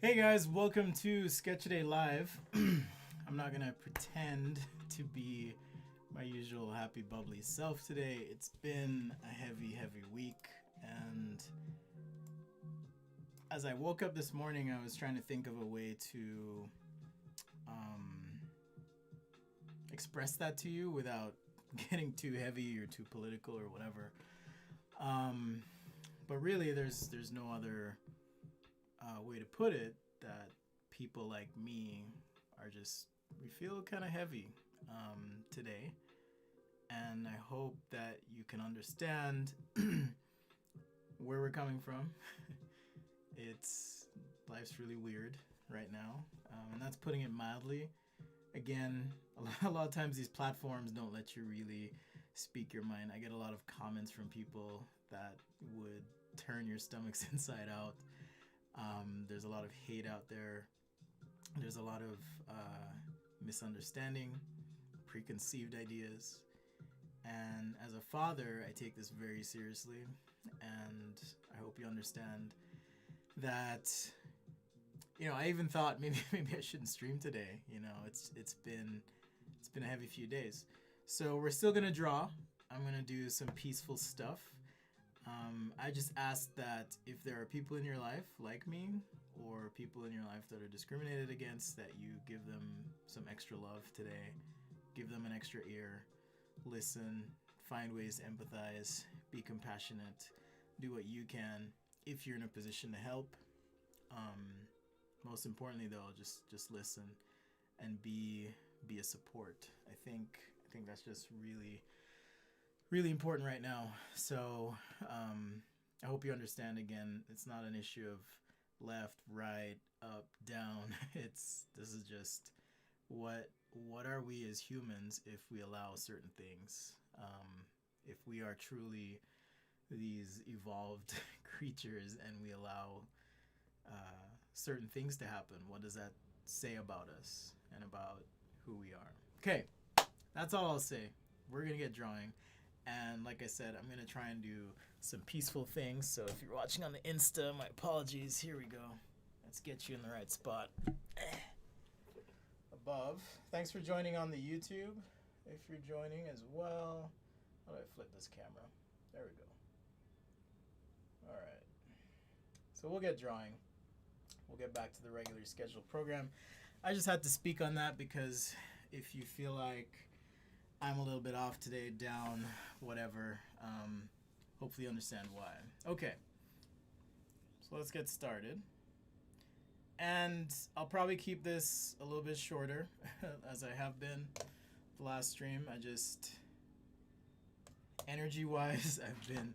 Hey guys, welcome to Sketch a Day Live. I'm not gonna pretend to be my usual happy bubbly self today. It's been a heavy week, and as I woke up this morning I was trying to think of a way to express that to you without getting too heavy or too political or whatever. But really there's no other way to put it, that people like me we feel kind of heavy today, and I hope that you can understand where we're coming from. Life's really weird right now, and that's putting it mildly. Again, a lot of times these platforms don't let you really speak your mind. I get a lot of comments from people that would turn your stomachs inside out. There's a lot of hate out there. There's a lot of misunderstanding, preconceived ideas. And as a father, I take this very seriously. And I hope you understand that, I even thought maybe I shouldn't stream today. It's been a heavy few days. So we're still gonna draw. I'm gonna do some peaceful stuff. I just ask that if there are people in your life like me, or people in your life that are discriminated against, that you give them some extra love today. Give them an extra ear. Listen. Find ways to empathize. Be compassionate. Do what you can if you're in a position to help. Most importantly, though, just listen and be a support. I think that's just really important right now. So I hope you understand. Again, it's not an issue of left, right, up, down. This is just what are we as humans if we allow certain things, if we are truly these evolved creatures and we allow certain things to happen. What does that say about us and about who we are? Okay, that's all I'll say. We're gonna get drawing. And like I said, I'm going to try and do some peaceful things. So if you're watching on the Insta, my apologies. Here we go. Let's get you in the right spot. Above. Thanks for joining on the YouTube. If you're joining as well. How do I flip this camera? There we go. All right. So we'll get drawing. We'll get back to the regularly scheduled program. I just had to speak on that because if you feel like I'm a little bit off today, down, whatever. Hopefully you understand why. Okay, so let's get started. And I'll probably keep this a little bit shorter, as I have been the last stream. Energy-wise, I've been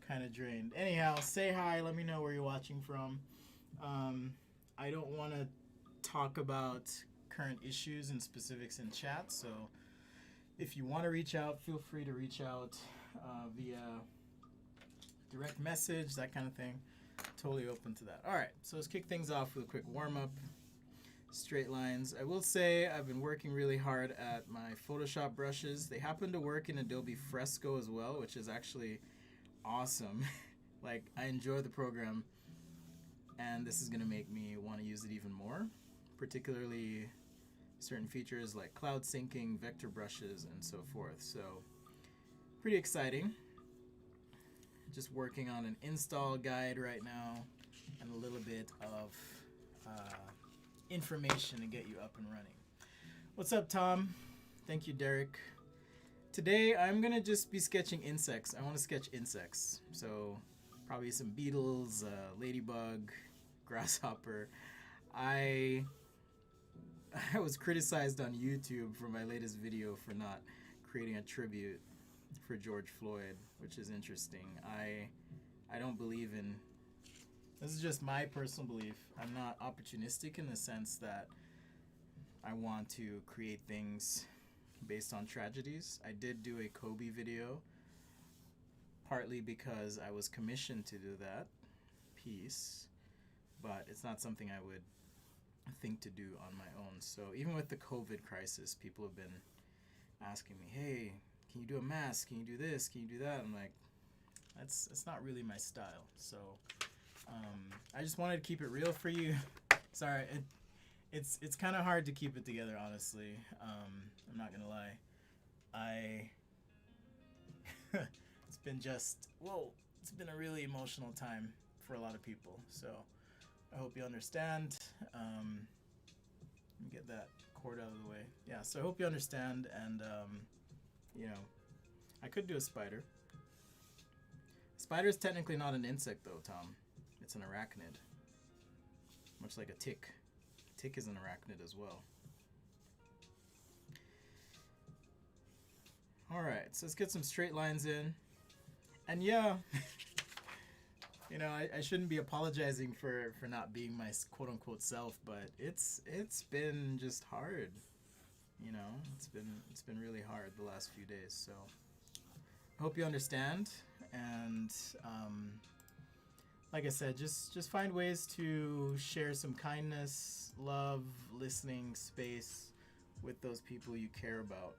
kind of drained. Anyhow, say hi. Let me know where you're watching from. I don't want to talk about current issues and specifics in chat, so if you want to reach out, feel free to reach out via direct message, that kind of thing. Totally open to that. All right, so let's kick things off with a quick warm-up. Straight lines. I will say I've been working really hard at my Photoshop brushes. They happen to work in Adobe Fresco as well, which is actually awesome. Like, I enjoy the program, and this is going to make me want to use it even more, particularly certain features like cloud syncing, vector brushes, and so forth. So pretty exciting. Just working on an install guide right now and a little bit of information to get you up and running. What's up, Tom? Thank you, Derek. Today I'm gonna just be sketching insects. I want to sketch insects, so probably some beetles, ladybug, grasshopper. I was criticized on YouTube for my latest video for not creating a tribute for George Floyd, which is interesting. I don't believe in... This is just my personal belief. I'm not opportunistic in the sense that I want to create things based on tragedies. I did do a Kobe video, partly because I was commissioned to do that piece, but it's not something I would think to do on my own. So even with the COVID crisis, people have been asking me, hey, can you do a mask? Can you do this? Can you do that? I'm like, that's not really my style. So I just wanted to keep it real for you. Sorry, it's kind of hard to keep it together, honestly. I'm not gonna lie. I it's been just it's been a really emotional time for a lot of people. So I hope you understand. Let me get that cord out of the way. Yeah, so I hope you understand, and you know, I could do a spider. Spider is technically not an insect, though, Tom. It's an arachnid, much like a tick. A tick is an arachnid as well. All right, so let's get some straight lines in, and yeah. You know, I shouldn't be apologizing for not being my quote-unquote self, but it's been just hard. You know, it's been really hard the last few days. So I hope you understand, and like I said, just find ways to share some kindness, love, listening space with those people you care about.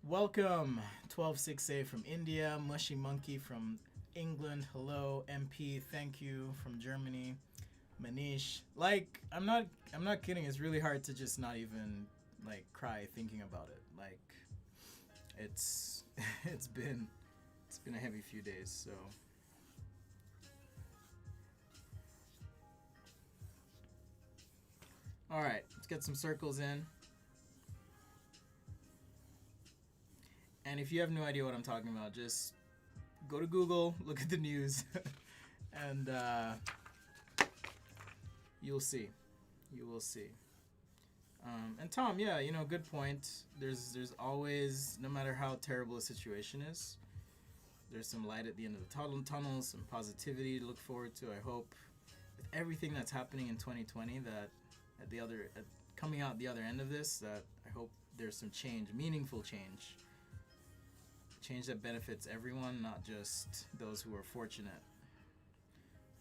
Welcome, 126A from India, Mushy Monkey from England, hello, MP, thank you from Germany, Manish. Like, I'm not kidding. It's really hard to just not even like cry thinking about it. Like, it's been a heavy few days. So all right, let's get some circles in. And if you have no idea what I'm talking about, just go to Google, look at the news, and you'll see. You will see. And Tom, yeah, you know, good point. There's always, no matter how terrible a situation is, there's some light at the end of the tunnel, some positivity to look forward to. I hope with everything that's happening in 2020, that coming out the other end of this, that I hope there's some change, meaningful change. Change that benefits everyone, not just those who are fortunate.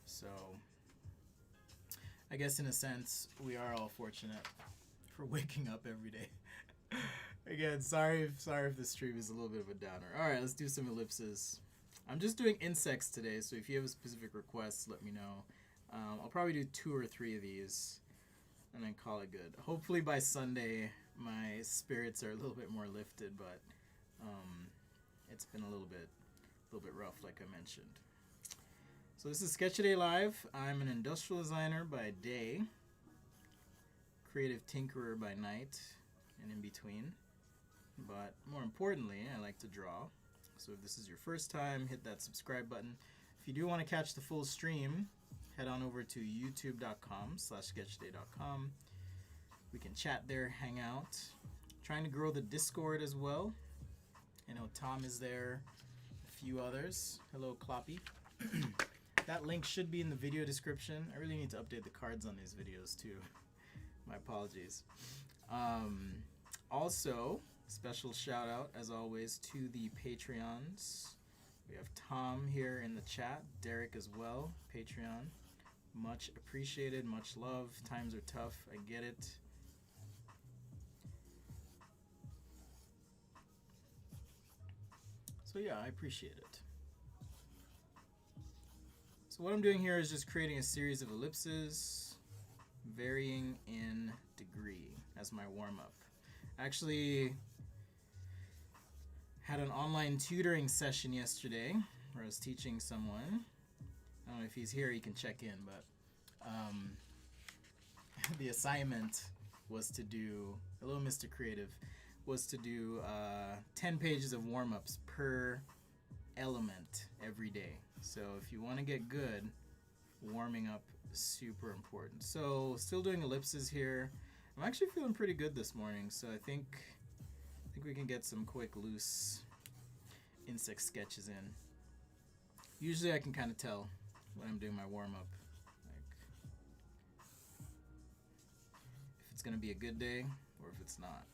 So I guess in a sense we are all fortunate for waking up every day. Again, sorry if the stream is a little bit of a downer. Alright, let's do some ellipses. I'm just doing insects today, so if you have a specific request, let me know. I'll probably do 2 or 3 of these and then call it good. Hopefully by Sunday my spirits are a little bit more lifted, but it's been a little bit rough, like I mentioned. So this is Sketch Today Live. I'm an industrial designer by day, creative tinkerer by night, and in between. But more importantly, I like to draw. So if this is your first time, hit that subscribe button. If you do want to catch the full stream, head on over to youtube.com/sketchday.com. We can chat there, hang out. Trying to grow the Discord as well. I know Tom is there, a few others. Hello, Kloppy. That link should be in the video description. I really need to update the cards on these videos too. My apologies. Also, special shout out as always to the Patreons. We have Tom here in the chat, Derek as well, Patreon. Much appreciated, much love. Times are tough, I get it. So yeah, I appreciate it. So what I'm doing here is just creating a series of ellipses, varying in degree as my warm-up. Actually had an online tutoring session yesterday where I was teaching someone. I don't know if he's here, he can check in, but the assignment was to do, hello Mr. Creative, was to do 10 pages of warm-ups per element every day. So if you want to get good, warming up is super important. So still doing ellipses here. I'm actually feeling pretty good this morning, so I think we can get some quick loose insect sketches in. Usually I can kind of tell when I'm doing my warm-up, like if it's gonna be a good day or if it's not.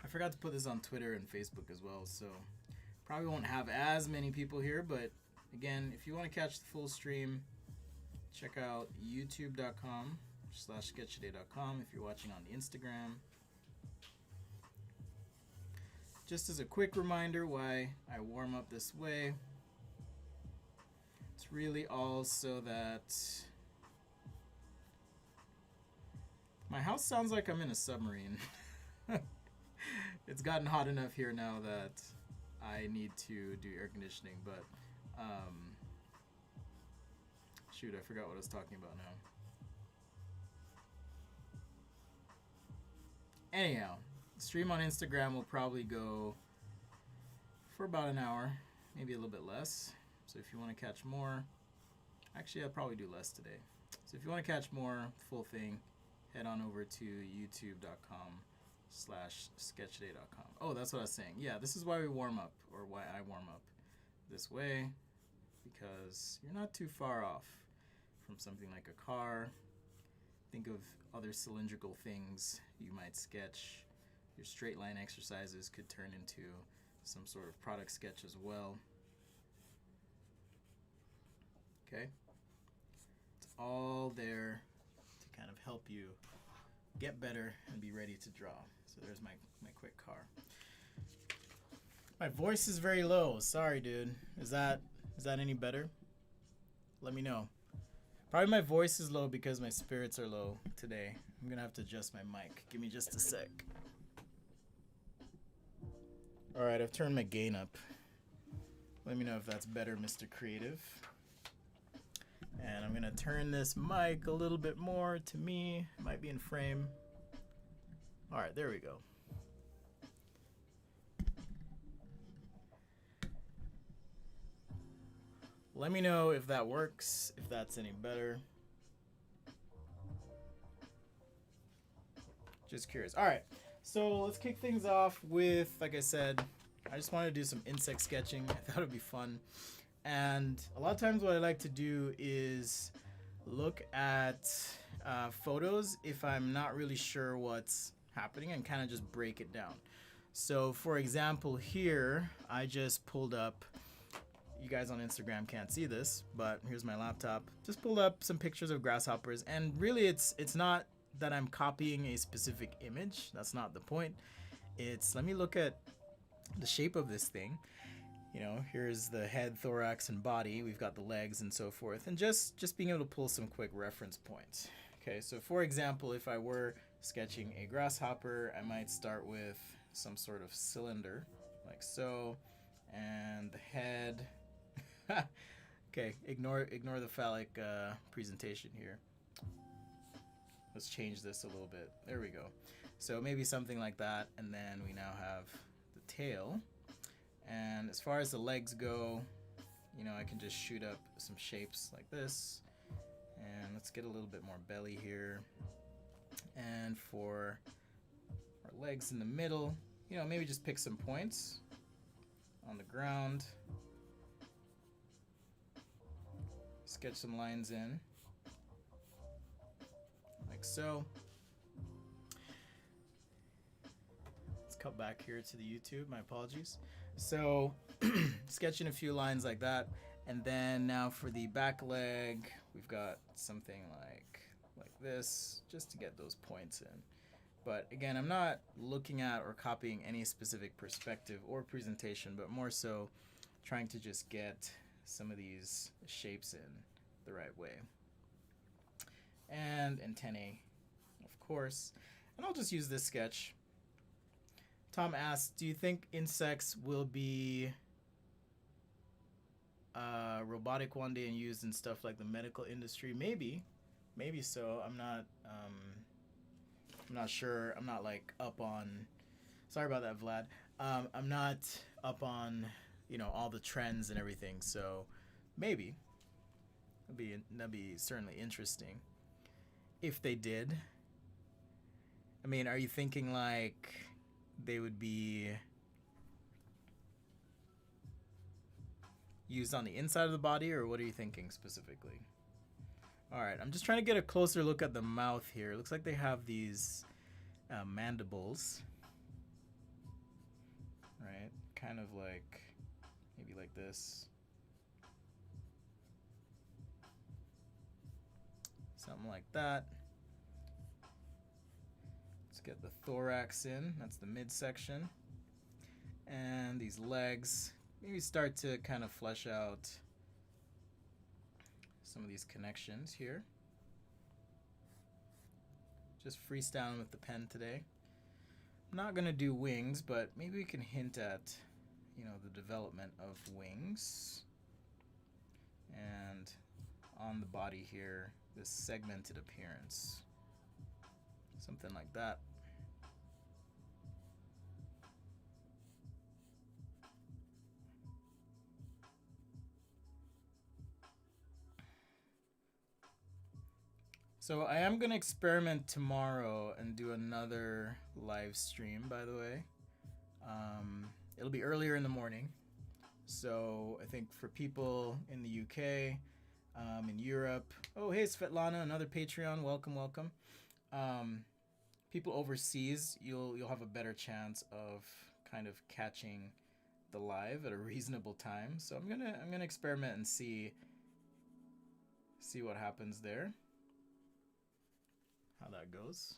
I forgot to put this on Twitter and Facebook as well, so probably won't have as many people here, but Again, if you want to catch the full stream, check out youtube.com/sketchtoday.com if you're watching on the Instagram. Just as a quick reminder why I warm up this way, it's really all so that my house sounds like I'm in a submarine. It's gotten hot enough here now that I need to do air conditioning, but shoot, I forgot what I was talking about now. Anyhow, the stream on Instagram will probably go for about an hour, maybe a little bit less. So if you want to catch more, actually I'll probably do less today. So if you want to catch more, full thing, head on over to youtube.com/sketchtoday.com. Oh, that's what I was saying. Yeah, this is why we warm up, or why I warm up this way, because you're not too far off from something like a car. Think of other cylindrical things you might sketch. Your straight line exercises could turn into some sort of product sketch as well. Okay? It's all there to kind of help you get better and be ready to draw. So there's my quick car. My voice is very low. Sorry, dude. Is that any better? Let me know. Probably my voice is low because my spirits are low today. I'm gonna have to adjust my mic. Give me just a sec. Alright, I've turned my gain up. Let me know if that's better, Mr. Creative. And I'm gonna turn this mic a little bit more to me. It might be in frame. Alright, there we go. Let me know if that works, if that's any better. Just curious. Alright, so let's kick things off with, like I said, I just wanted to do some insect sketching. I thought it would be fun. And a lot of times what I like to do is look at photos if I'm not really sure what's happening and kind of just break it down. So for example here, I just pulled up, you guys on Instagram can't see this, but here's my laptop. Just pulled up some pictures of grasshoppers, and really it's not that I'm copying a specific image. That's not the point. It's, let me look at the shape of this thing. You know, here's the head, thorax, and body. We've got the legs and so forth, and just being able to pull some quick reference points. Okay, so for example, if I were sketching a grasshopper, I might start with some sort of cylinder, like so, and the head. Okay, ignore the phallic presentation here. Let's change this a little bit. There we go. So maybe something like that, and then we now have the tail. And as far as the legs go, you know, I can just shoot up some shapes like this. And let's get a little bit more belly here. And for our legs in the middle, you know, maybe just pick some points on the ground. Sketch some lines in, like so. Let's cut back here to the YouTube, my apologies. So, sketching a few lines like that, and then now for the back leg, we've got something like this, just to get those points in. But again, I'm not looking at or copying any specific perspective or presentation, but more so trying to just get some of these shapes in the right way. And antennae, of course. And I'll just use this sketch. Tom asks, do you think insects will be robotic one day and used in stuff like the medical industry? Maybe so. I'm not sure. I'm not like up on, sorry about that, Vlad. I'm not up on, you know, all the trends and everything, so maybe that'd be certainly interesting if they did. I mean, are you thinking like they would be used on the inside of the body, or what are you thinking specifically? All right, I'm just trying to get a closer look at the mouth here. It looks like they have these mandibles, right? Kind of like maybe like this. Something like that. Let's get the thorax in. That's the midsection. And these legs. Maybe start to kind of flesh out some of these connections here. Just freestyling with the pen today. I'm not going to do wings, but maybe we can hint at, you know, the development of wings. And on the body here, this segmented appearance. Something like that. So I am going to experiment tomorrow and do another live stream, by the way. It'll be earlier in the morning. So I think for people in the UK, in Europe. Oh, hey, Svetlana, another Patreon. Welcome, welcome. People overseas, you'll have a better chance of kind of catching the live at a reasonable time. So I'm gonna experiment and see what happens there. How that goes.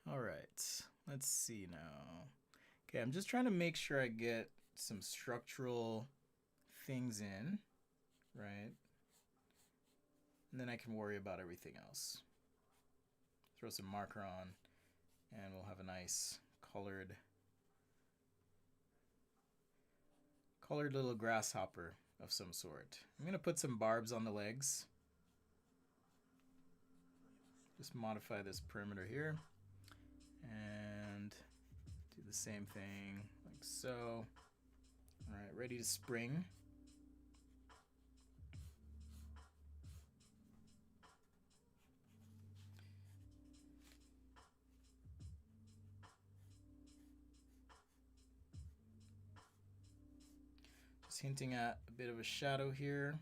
All right, let's see now. Okay, I'm just trying to make sure I get some structural things in, right? And then I can worry about everything else. Throw some marker on, and we'll have a nice colored little grasshopper of some sort. I'm gonna put some barbs on the legs. Just modify this perimeter here. And do the same thing like so. All right, ready to spring. Just hinting at a bit of a shadow here.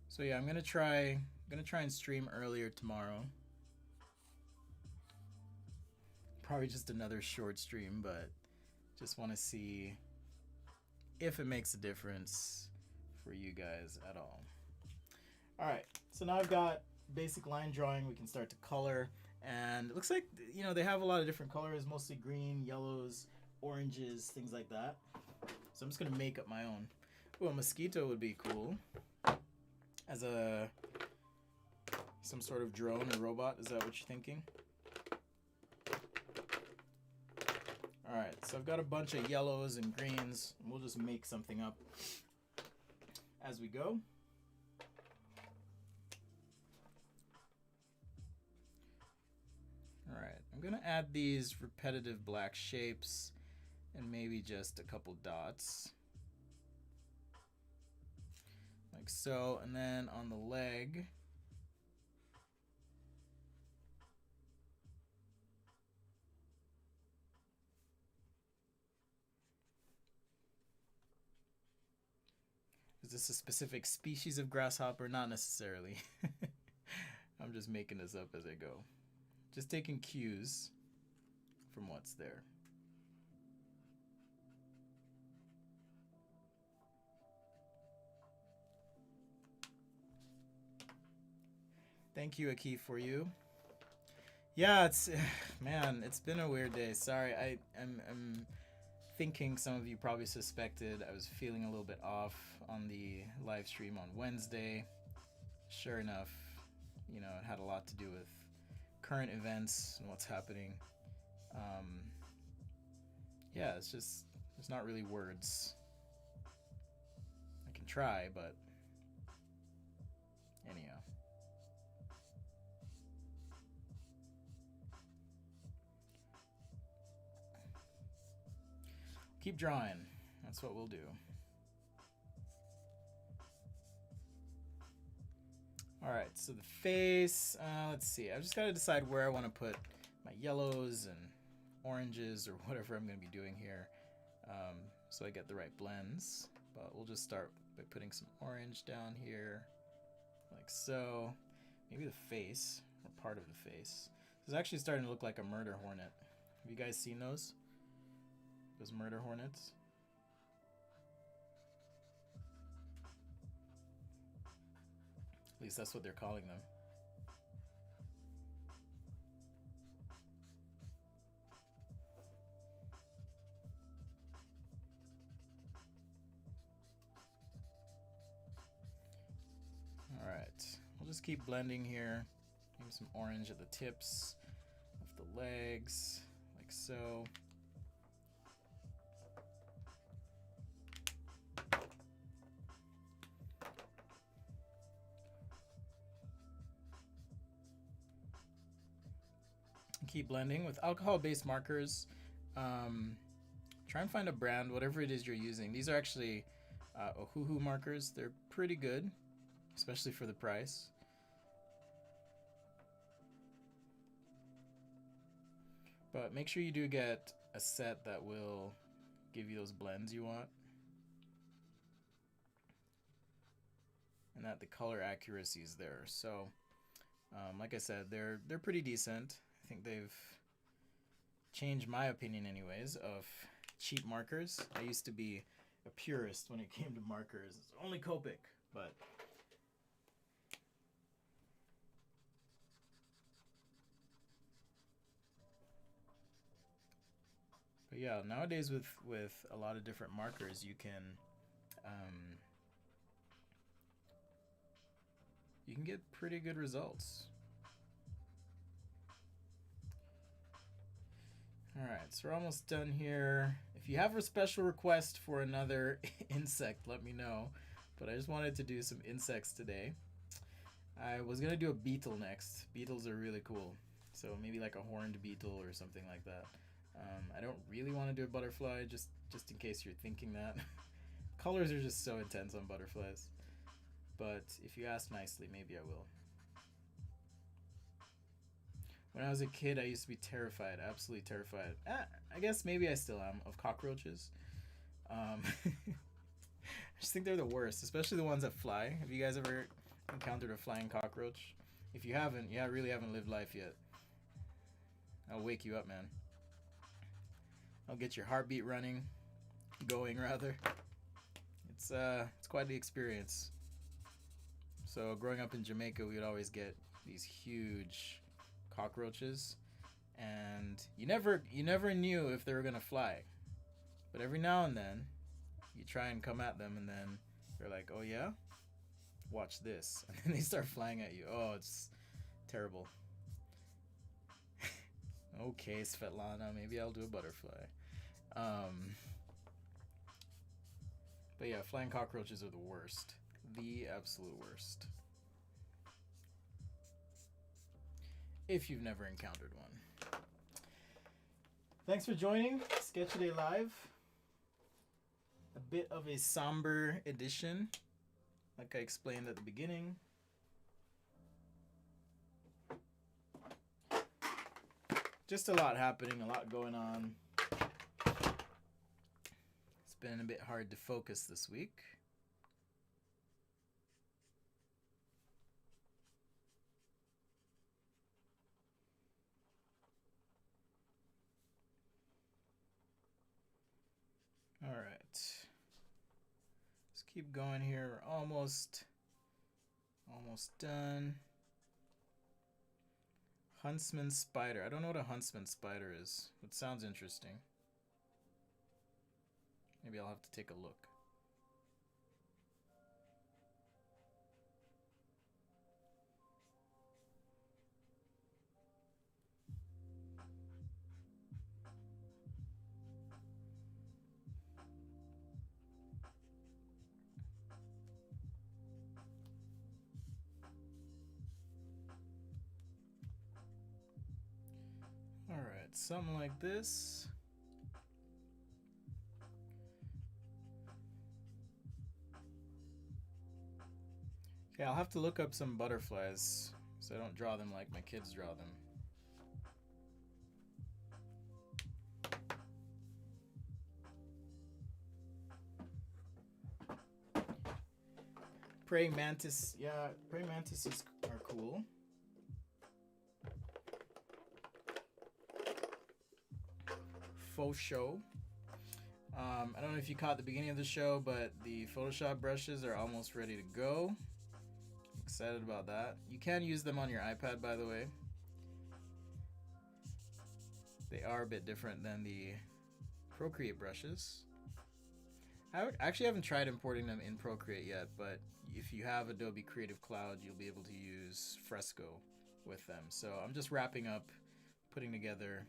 So yeah, I'm gonna try and stream earlier tomorrow. Probably just another short stream, but just want to see if it makes a difference for you guys at all. All right, so now I've got basic line drawing. We can start to color, and it looks like, you know, they have a lot of different colors, mostly green, yellows, oranges, things like that. So I'm just gonna make up my own. Ooh, a mosquito would be cool. As some sort of drone or robot, is that what you're thinking? All right, so I've got a bunch of yellows and greens, and we'll just make something up as we go. All right, I'm gonna add these repetitive black shapes and maybe just a couple dots. Like so, and then on the leg, is this a specific species of grasshopper? Not necessarily. I'm just making this up as I go. Just taking cues from what's there. Thank you, Aki, for you. Yeah, it's man, it's been a weird day. Sorry, I'm thinking some of you probably suspected I was feeling a little bit off on the live stream on Wednesday. Sure enough, you know, it had a lot to do with current events and what's happening. Yeah, it's just, there's not really words. I can try, but anyhow. Keep drawing. That's what we'll do. All right, so the face, let's see. I've just got to decide where I want to put my yellows and oranges or whatever I'm going to be doing here, so I get the right blends. But we'll just start by putting some orange down here, like so. Maybe the face or part of the face. It's actually starting to look like a murder hornet. Have you guys seen those? Those murder hornets? At least that's what they're calling them. Alright, we'll just keep blending here. Maybe some orange at the tips of the legs, like so. Keep blending with alcohol-based markers. Try and find a brand, whatever it is you're using. These are actually Ohuhu markers. They're pretty good, especially for the price. But make sure you do get a set that will give you those blends you want. And that the color accuracy is there. So, like I said, they're pretty decent. I think they've changed my opinion anyways of cheap markers. I used to be a purist when it came to markers. It's only Copic, but yeah, nowadays with a lot of different markers, you can get pretty good results. Alright, so we're almost done here. If you have a special request for another insect, let me know. But I just wanted to do some insects today. I was going to do a beetle next. Beetles are really cool. So maybe like a horned beetle or something like that. I don't really want to do a butterfly, just in case you're thinking that. Colors are just so intense on butterflies. But if you ask nicely, maybe I will. When I was a kid, I used to be terrified, absolutely terrified. I guess maybe I still am, of cockroaches. I just think they're the worst, especially the ones that fly. Have you guys ever encountered a flying cockroach? If you haven't, you really haven't lived life yet. I'll wake you up, man. I'll get your heartbeat running, going rather. It's quite the experience. So growing up in Jamaica, we would always get these huge cockroaches, and you never knew if they were gonna fly, but every now and then you try and come at them, and then they're like, oh yeah, watch this, and then they start flying at you. Oh, it's terrible. Okay, Svetlana, maybe I'll do a butterfly. But yeah, flying cockroaches are the worst, the absolute worst. If you've never encountered one. Thanks for joining Sketch A Day Live. A bit of a somber edition, like I explained at the beginning. Just a lot happening, a lot going on. It's been a bit hard to focus this week. All right, let's keep going here. We're almost done. Huntsman spider. I don't know what a huntsman spider is. It sounds interesting. Maybe I'll have to take a look. Alright, something like this. Okay, I'll have to look up some butterflies so I don't draw them like my kids draw them. Praying mantis, yeah, praying mantises are cool. faux show. I don't know if you caught the beginning of the show, but the Photoshop brushes are almost ready to go. Excited about that. You can use them on your iPad, by the way. They are a bit different than the Procreate brushes. I actually haven't tried importing them in Procreate yet, but if you have Adobe Creative Cloud, you'll be able to use Fresco with them. So I'm just wrapping up, putting together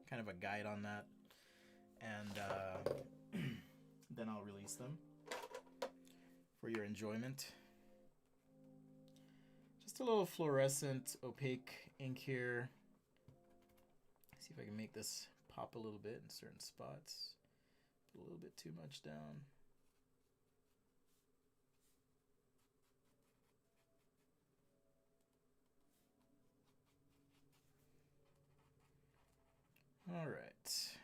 kind of a guide on that, and then I'll release them for your enjoyment. Just a little fluorescent opaque ink here. See if I can make this pop a little bit in certain spots. Put a little bit too much down. All right.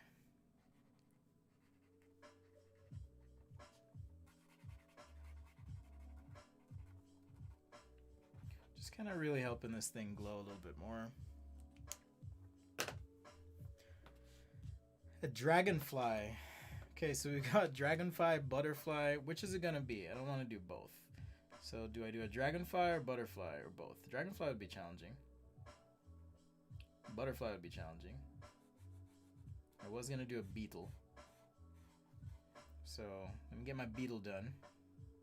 Just kind of really helping this thing glow a little bit more. A dragonfly. Okay, so we got dragonfly, butterfly. Which is it gonna be? I don't want to do both. So do I do a dragonfly or butterfly or both? Dragonfly would be challenging. Butterfly would be challenging. I was gonna do a beetle. So let me get my beetle done.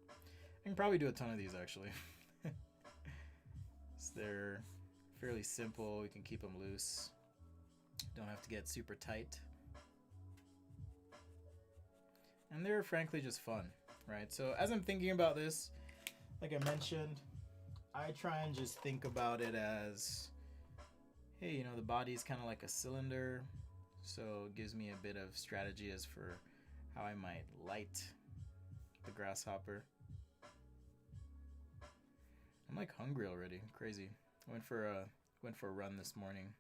I can probably do a ton of these actually. So they're fairly simple. We can keep them loose. Don't have to get super tight. And they're frankly just fun, right? So as I'm thinking about this, like I mentioned, I try and just think about it as, hey, you know, the body's kind of like a cylinder, so it gives me a bit of strategy as for how I might light the grasshopper. I'm like hungry already, crazy. I went for a run this morning,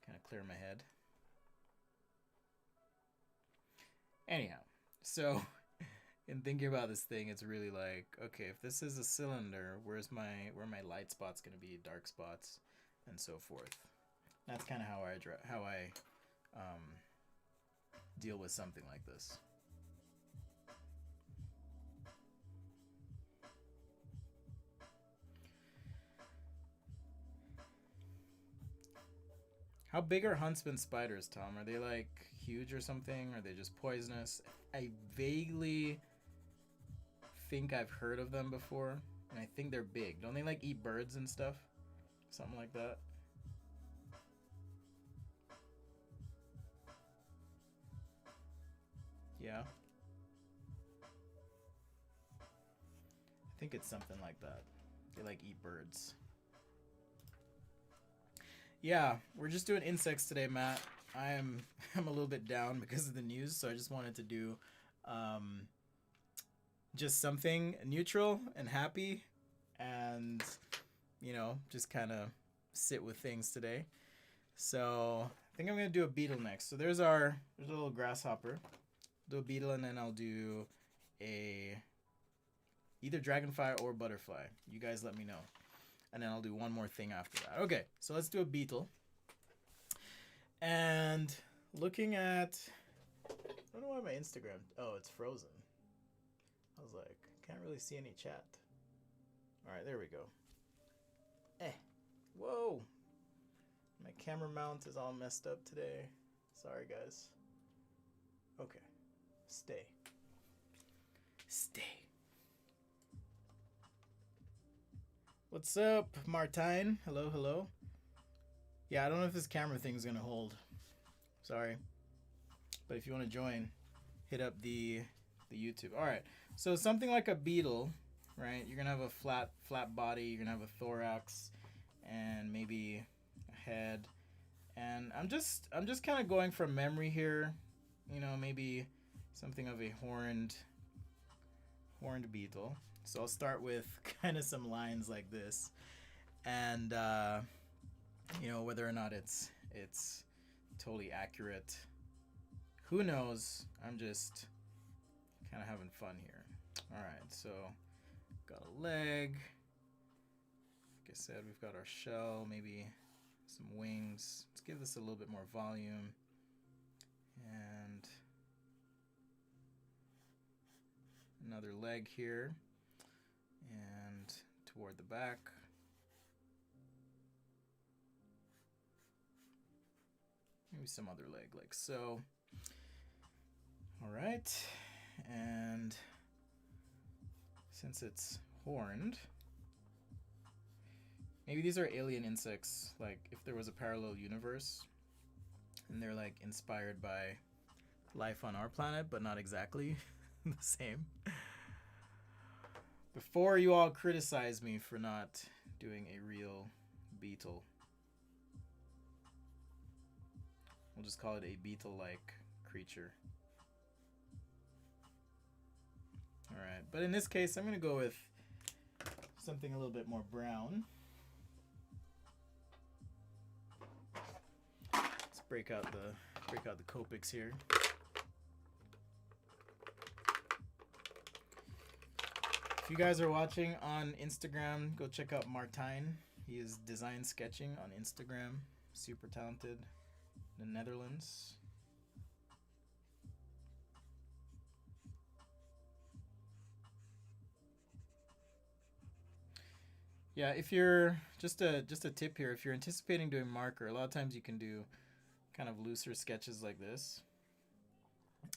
kind of clear my head. Anyhow. So, in thinking about this thing, it's really like, okay, if this is a cylinder, where my light spots gonna be, dark spots, and so forth. That's kind of how I deal with something like this. How big are huntsman spiders, Tom? Are they like huge or something? Are they just poisonous? I vaguely think I've heard of them before, and I think they're big. Don't they like eat birds and stuff? Something like that. Yeah. I think it's something like that. They like eat birds. Yeah, we're just doing insects today, Matt. I'm a little bit down because of the news, so I just wanted to do just something neutral and happy, and you know, just kind of sit with things today. So I think I'm gonna do a beetle next. So there's a little grasshopper. Do a beetle, and then I'll do either dragonfly or butterfly. You guys let me know. And then I'll do one more thing after that. Okay, so let's do a beetle. And looking at, I don't know why my Instagram, oh, it's frozen. I was like, can't really see any chat. All right, there we go. Whoa. My camera mount is all messed up today. Sorry, guys. Okay, stay. What's up, Martine? Hello, hello. Yeah, I don't know if this camera thing's gonna hold. Sorry. But if you want to join, hit up the YouTube. All right. So something like a beetle, right? You're gonna have a flat body. You're gonna have a thorax, and maybe a head. And I'm just kind of going from memory here. You know, maybe something of a horned beetle. So I'll start with kind of some lines like this, and you know, whether or not it's totally accurate, who knows? I'm just kind of having fun here. All right, so got a leg. Like I said, we've got our shell, maybe some wings. Let's give this a little bit more volume, And another leg here. And toward the back. Maybe some other leg, like so. All right. And since it's horned, maybe these are alien insects, like if there was a parallel universe and they're like inspired by life on our planet, but not exactly the same. Before you all criticize me for not doing a real beetle, we'll just call it a beetle-like creature. Alright, but in this case, I'm going to go with something a little bit more brown. Let's break out the Copics here. If you guys are watching on Instagram, go check out Martijn. He is design sketching on Instagram. Super talented. The Netherlands. Yeah, if you're just a tip here, if you're anticipating doing marker, a lot of times you can do kind of looser sketches like this.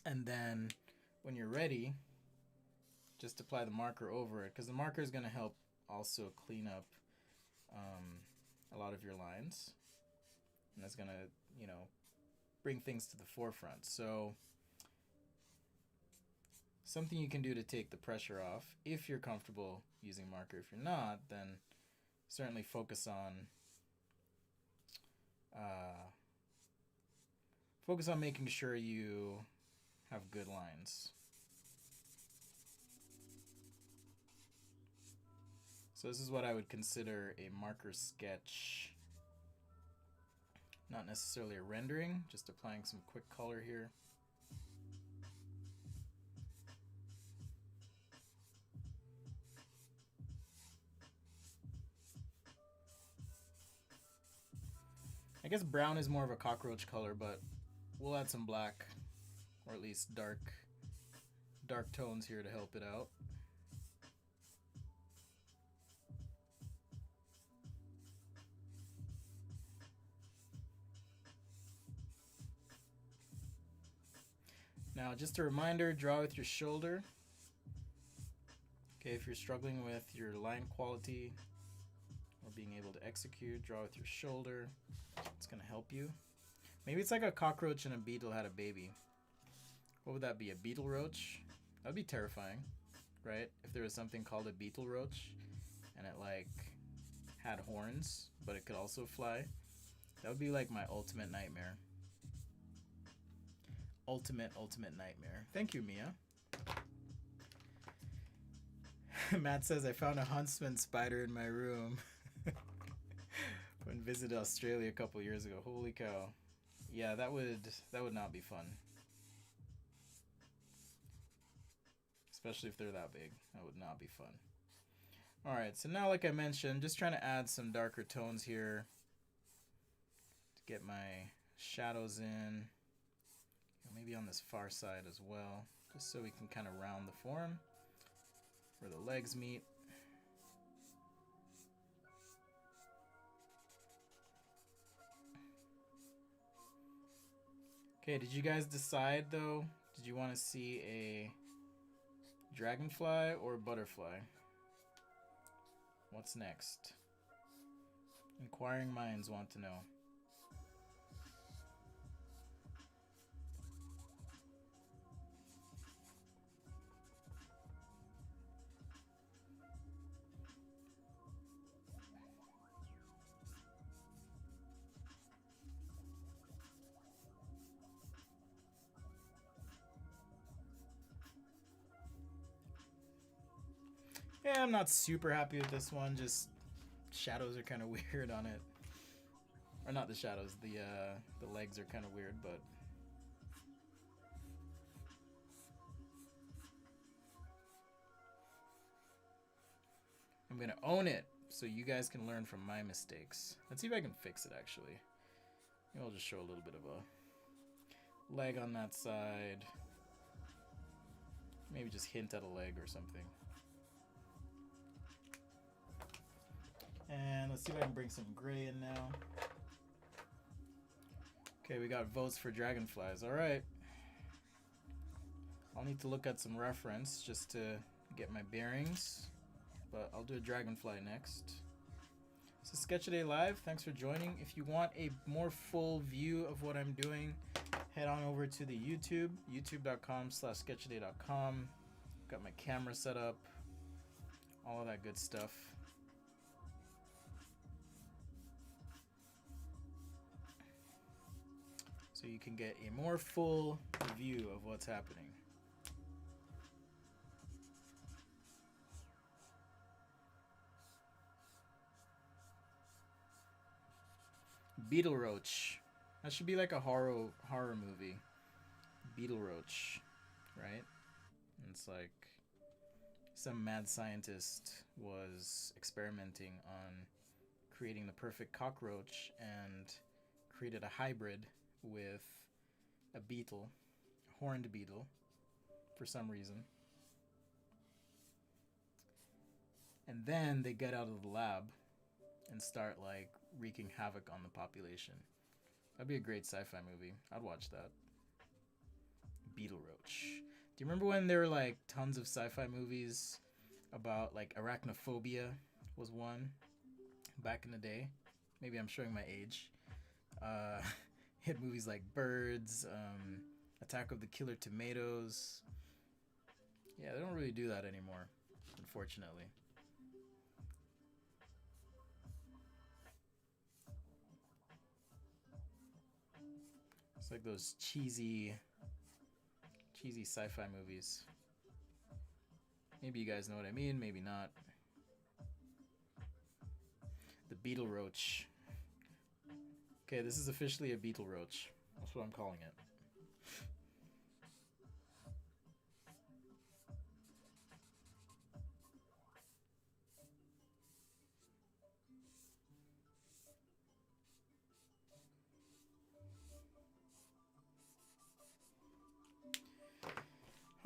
And then when you're ready, just apply the marker over it, because the marker is going to help also clean up a lot of your lines. And that's going to, you know, bring things to the forefront. So something you can do to take the pressure off if you're comfortable using marker. If you're not, then certainly focus on making sure you have good lines. So this is what I would consider a marker sketch. Not necessarily a rendering, just applying some quick color here. I guess brown is more of a cockroach color, but we'll add some black, or at least dark tones here to help it out. Now, just a reminder, draw with your shoulder. Okay, if you're struggling with your line quality or being able to execute, draw with your shoulder. It's gonna help you. Maybe it's like a cockroach and a beetle had a baby. What would that be, a beetle roach? That'd be terrifying, right? If there was something called a beetle roach and it like had horns, but it could also fly. That would be like my ultimate nightmare. Ultimate nightmare. Thank you, Mia. Matt says, I found a huntsman spider in my room when visited Australia a couple years ago. Holy cow. Yeah, that would not be fun. Especially if they're that big. That would not be fun. Alright, so now like I mentioned, just trying to add some darker tones here to get my shadows in. Maybe on this far side as well, just so we can kind of round the form where the legs meet. Okay, did you guys decide though? Did you want to see a dragonfly or a butterfly? What's next? Inquiring minds want to know. Yeah, I'm not super happy with this one. Just shadows are kind of weird on it. Or not the shadows, the legs are kind of weird, but I'm gonna own it so you guys can learn from my mistakes. Let's see if I can fix it actually. Maybe I'll just show a leg on that side. Maybe just hint at a leg or something. And let's see if I can bring some gray in now. Okay, we got votes for dragonflies. All right. I'll need to look at some reference just to get my bearings, but I'll do a dragonfly next. This is Sketch A Day Live. Thanks for joining. If you want a more full view of what I'm doing, head on over to the YouTube, youtube.com/sketchaday.com. Got my camera set up, all of that good stuff. So you can get a more full view of what's happening. Beetle Roach. That should be like a horror movie. Beetle Roach, right? And it's like some mad scientist was experimenting on creating the perfect cockroach and created a hybrid with a beetle, a horned beetle, for some reason. And then they get out of the lab and start like wreaking havoc on the population. That'd be a great sci-fi movie. I'd watch that. Beetle Roach. Do you remember when there were like tons of sci-fi movies about like arachnophobia was one back in the day? Maybe I'm showing my age. Hit movies like Birds, Attack of the Killer Tomatoes. Yeah, they don't really do that anymore, unfortunately. It's like those cheesy sci-fi movies. Maybe you guys know what I mean, maybe not. The Beetle Roach. Okay, this is officially a Beetle Roach. That's what I'm calling it.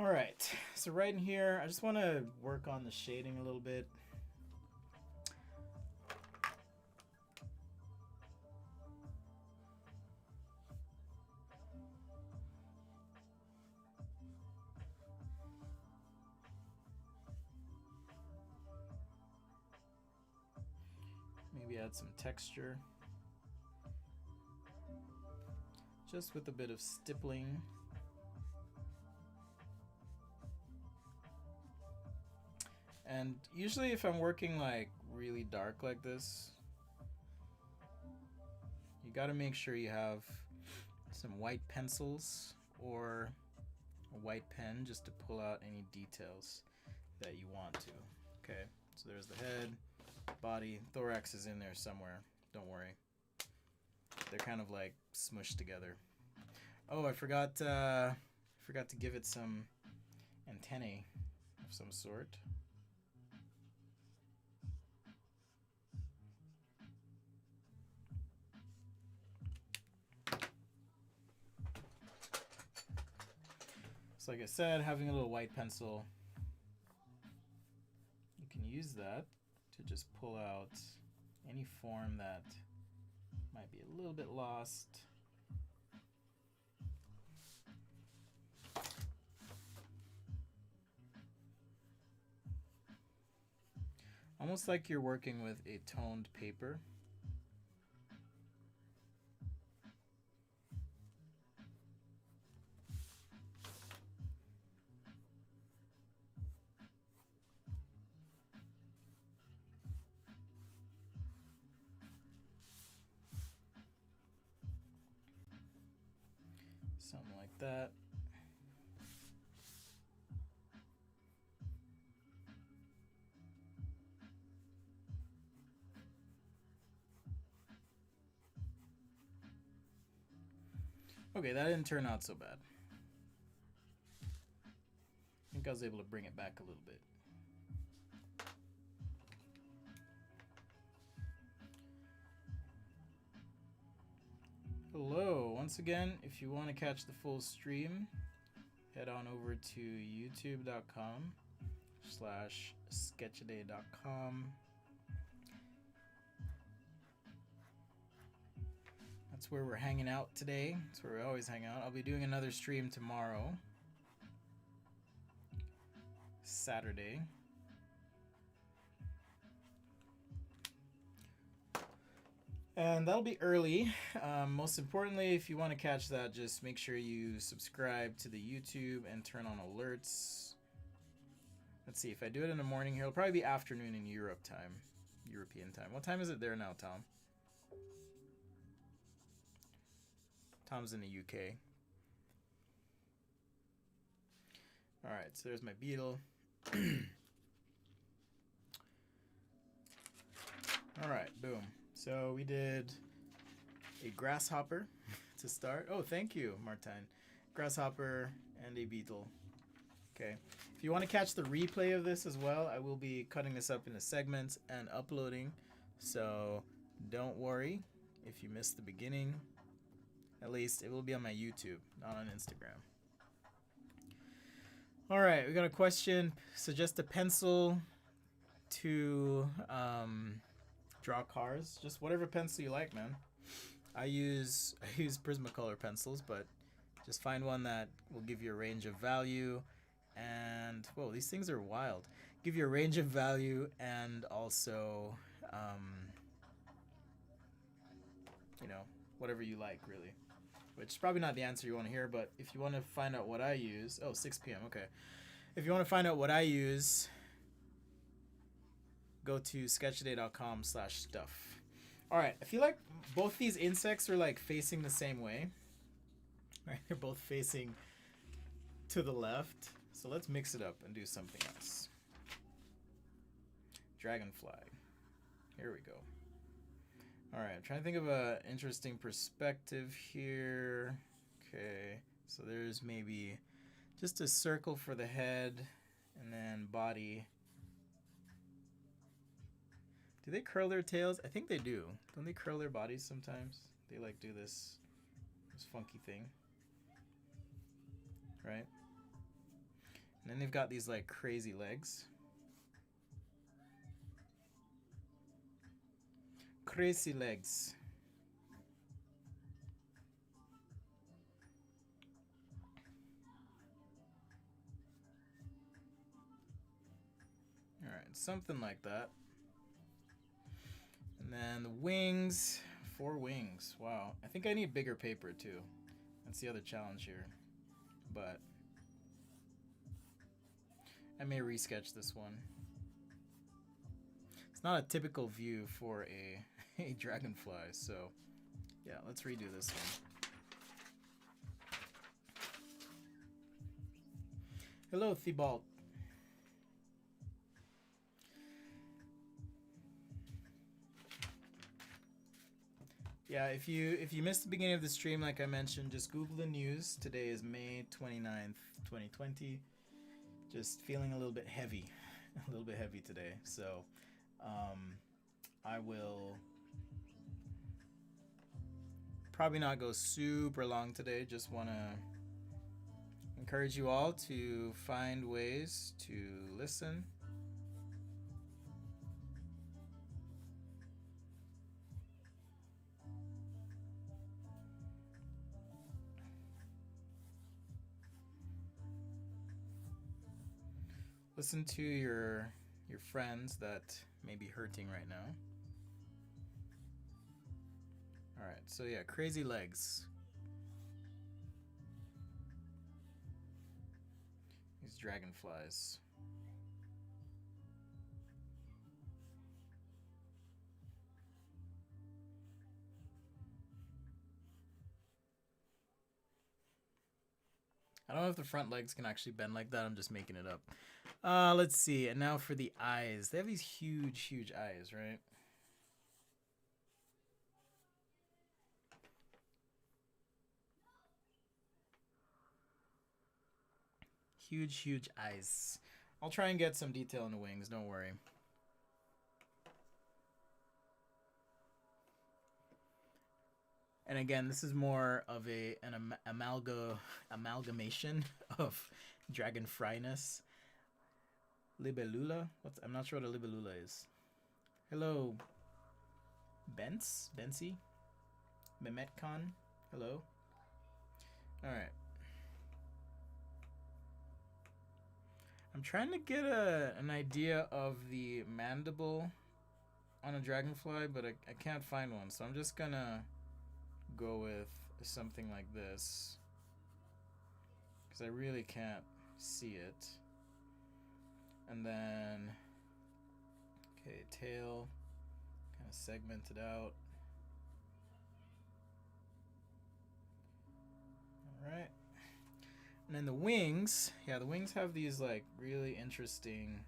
All right, so right in here, I just want to work on the shading a little bit. Maybe add some texture. Just with a bit of stippling. And usually if I'm working like really dark like this, you gotta make sure you have some white pencils or a white pen just to pull out any details that you want to. Okay, so there's the head, body, thorax is in there somewhere, don't worry. They're kind of like smushed together. Oh, I forgot to give it some antennae of some sort. So like I said, having a little white pencil, you can use that to just pull out any form that might be a little bit lost. Almost like you're working with a toned paper. Something like that. Okay, that didn't turn out so bad. I think I was able to bring it back a little bit. Hello, once again, if you want to catch the full stream, head on over to youtube.com/sketchaday.com. That's where we're hanging out today. That's where we always hang out. I'll be doing another stream tomorrow, Saturday. And that'll be early. Most importantly, if you want to catch that, just make sure you subscribe to the YouTube and turn on alerts. Let's see, if I do it in the morning here, it'll probably be afternoon in European time. What time is it there now, Tom? Tom's in the UK. Alright, so there's my beetle. Alright, boom. So we did a grasshopper to start. Oh, thank you, Martine. Grasshopper and a beetle. Okay. If you want to catch the replay of this as well, I will be cutting this up into segments and uploading. So don't worry if you missed the beginning. At least it will be on my YouTube, not on Instagram. All right, we got a question. Suggest a pencil to draw cars. Just whatever pencil you like, man. I use Prismacolor pencils, but just find one that will give you a range of value. And whoa, these things are wild. Give you a range of value and also, you know, whatever you like, really. Which is probably not the answer you want to hear, but if you want to find out what I use... Oh, 6 p.m., okay. If you want to find out what I use, go to sketchaday.com/stuff. Alright, I feel like both these insects are like facing the same way. Right, they're both facing to the left. So let's mix it up and do something else. Dragonfly. Here we go. Alright, I'm trying to think of an interesting perspective here. Okay, so there's maybe just a circle for the head and then body. Do they curl their tails? I think they do. Don't they curl their bodies sometimes? They like do this funky thing. Right? And then they've got these like crazy legs. Crazy legs. Alright, something like that. And then the wings. 4 wings. Wow. I think I need bigger paper too. That's the other challenge here. But I may resketch this one. It's not a typical view for a dragonfly, so yeah, let's redo this one. Hello, Thibault. Yeah, if you missed the beginning of the stream, like I mentioned, just Google the news. Today is May 29th, 2020. Just feeling a little bit heavy. A little bit heavy today. So I will probably not go super long today. Just want to encourage you all to find ways to listen. Listen to your friends that may be hurting right now. Alright, so yeah, crazy legs. These dragonflies. I don't know if the front legs can actually bend like that. I'm just making it up. Let's see. And now for the eyes. They have these huge, huge eyes, right? Huge, huge eyes. I'll try and get some detail in the wings. Don't worry. And again, this is more of an amalgamation of Dragonfly-ness. Libellula? I'm not sure what a libellula is. Hello, Bensi? Mehmetkan? Hello? Alright. I'm trying to get an idea of the mandible on a dragonfly, but I can't find one, so I'm just gonna go with something like this, because I really can't see it. And then, okay, tail, kind of segmented out. Alright. And then the wings, yeah, the wings have these like really interesting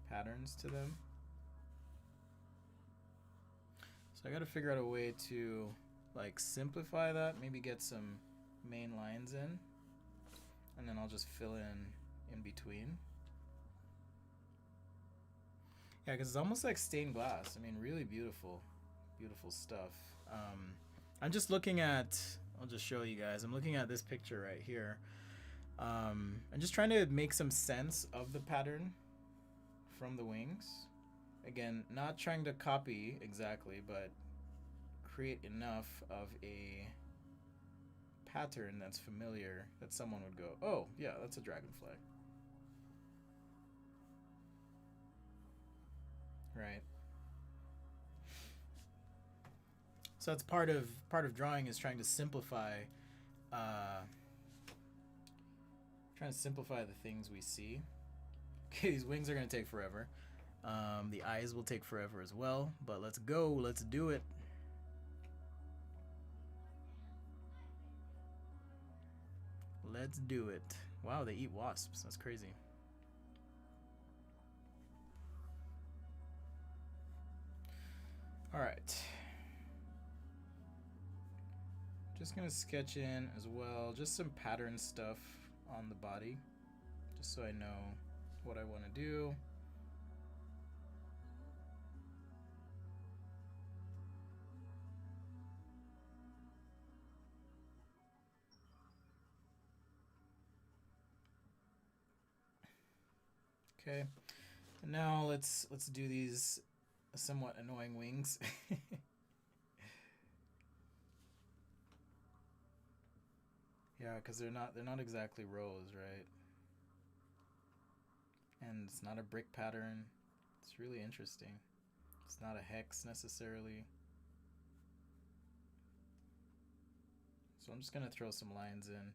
patterns to them. So I gotta figure out a way to like simplify that, maybe get some main lines in, and then I'll just fill in between. Yeah, because it's almost like stained glass. I mean, really beautiful, beautiful stuff. I'm just looking at, I'll just show you guys, I'm looking at this picture right here. I'm just trying to make some sense of the pattern from the wings. Again, not trying to copy exactly, but create enough of a pattern that's familiar that someone would go, oh yeah, that's a dragonfly. Right. So that's part of drawing, is trying to simplify the things we see. Okay, these wings are gonna take forever. The eyes will take forever as well, but let's go, let's do it. Let's do it. Wow, they eat wasps. That's crazy. All right. Just gonna sketch in as well, just some pattern stuff on the body, just so I know what I want to do. Okay, and now let's do these somewhat annoying wings. Yeah, because they're not exactly rows, right? And it's not a brick pattern. It's really interesting. It's not a hex necessarily. So I'm just gonna throw some lines in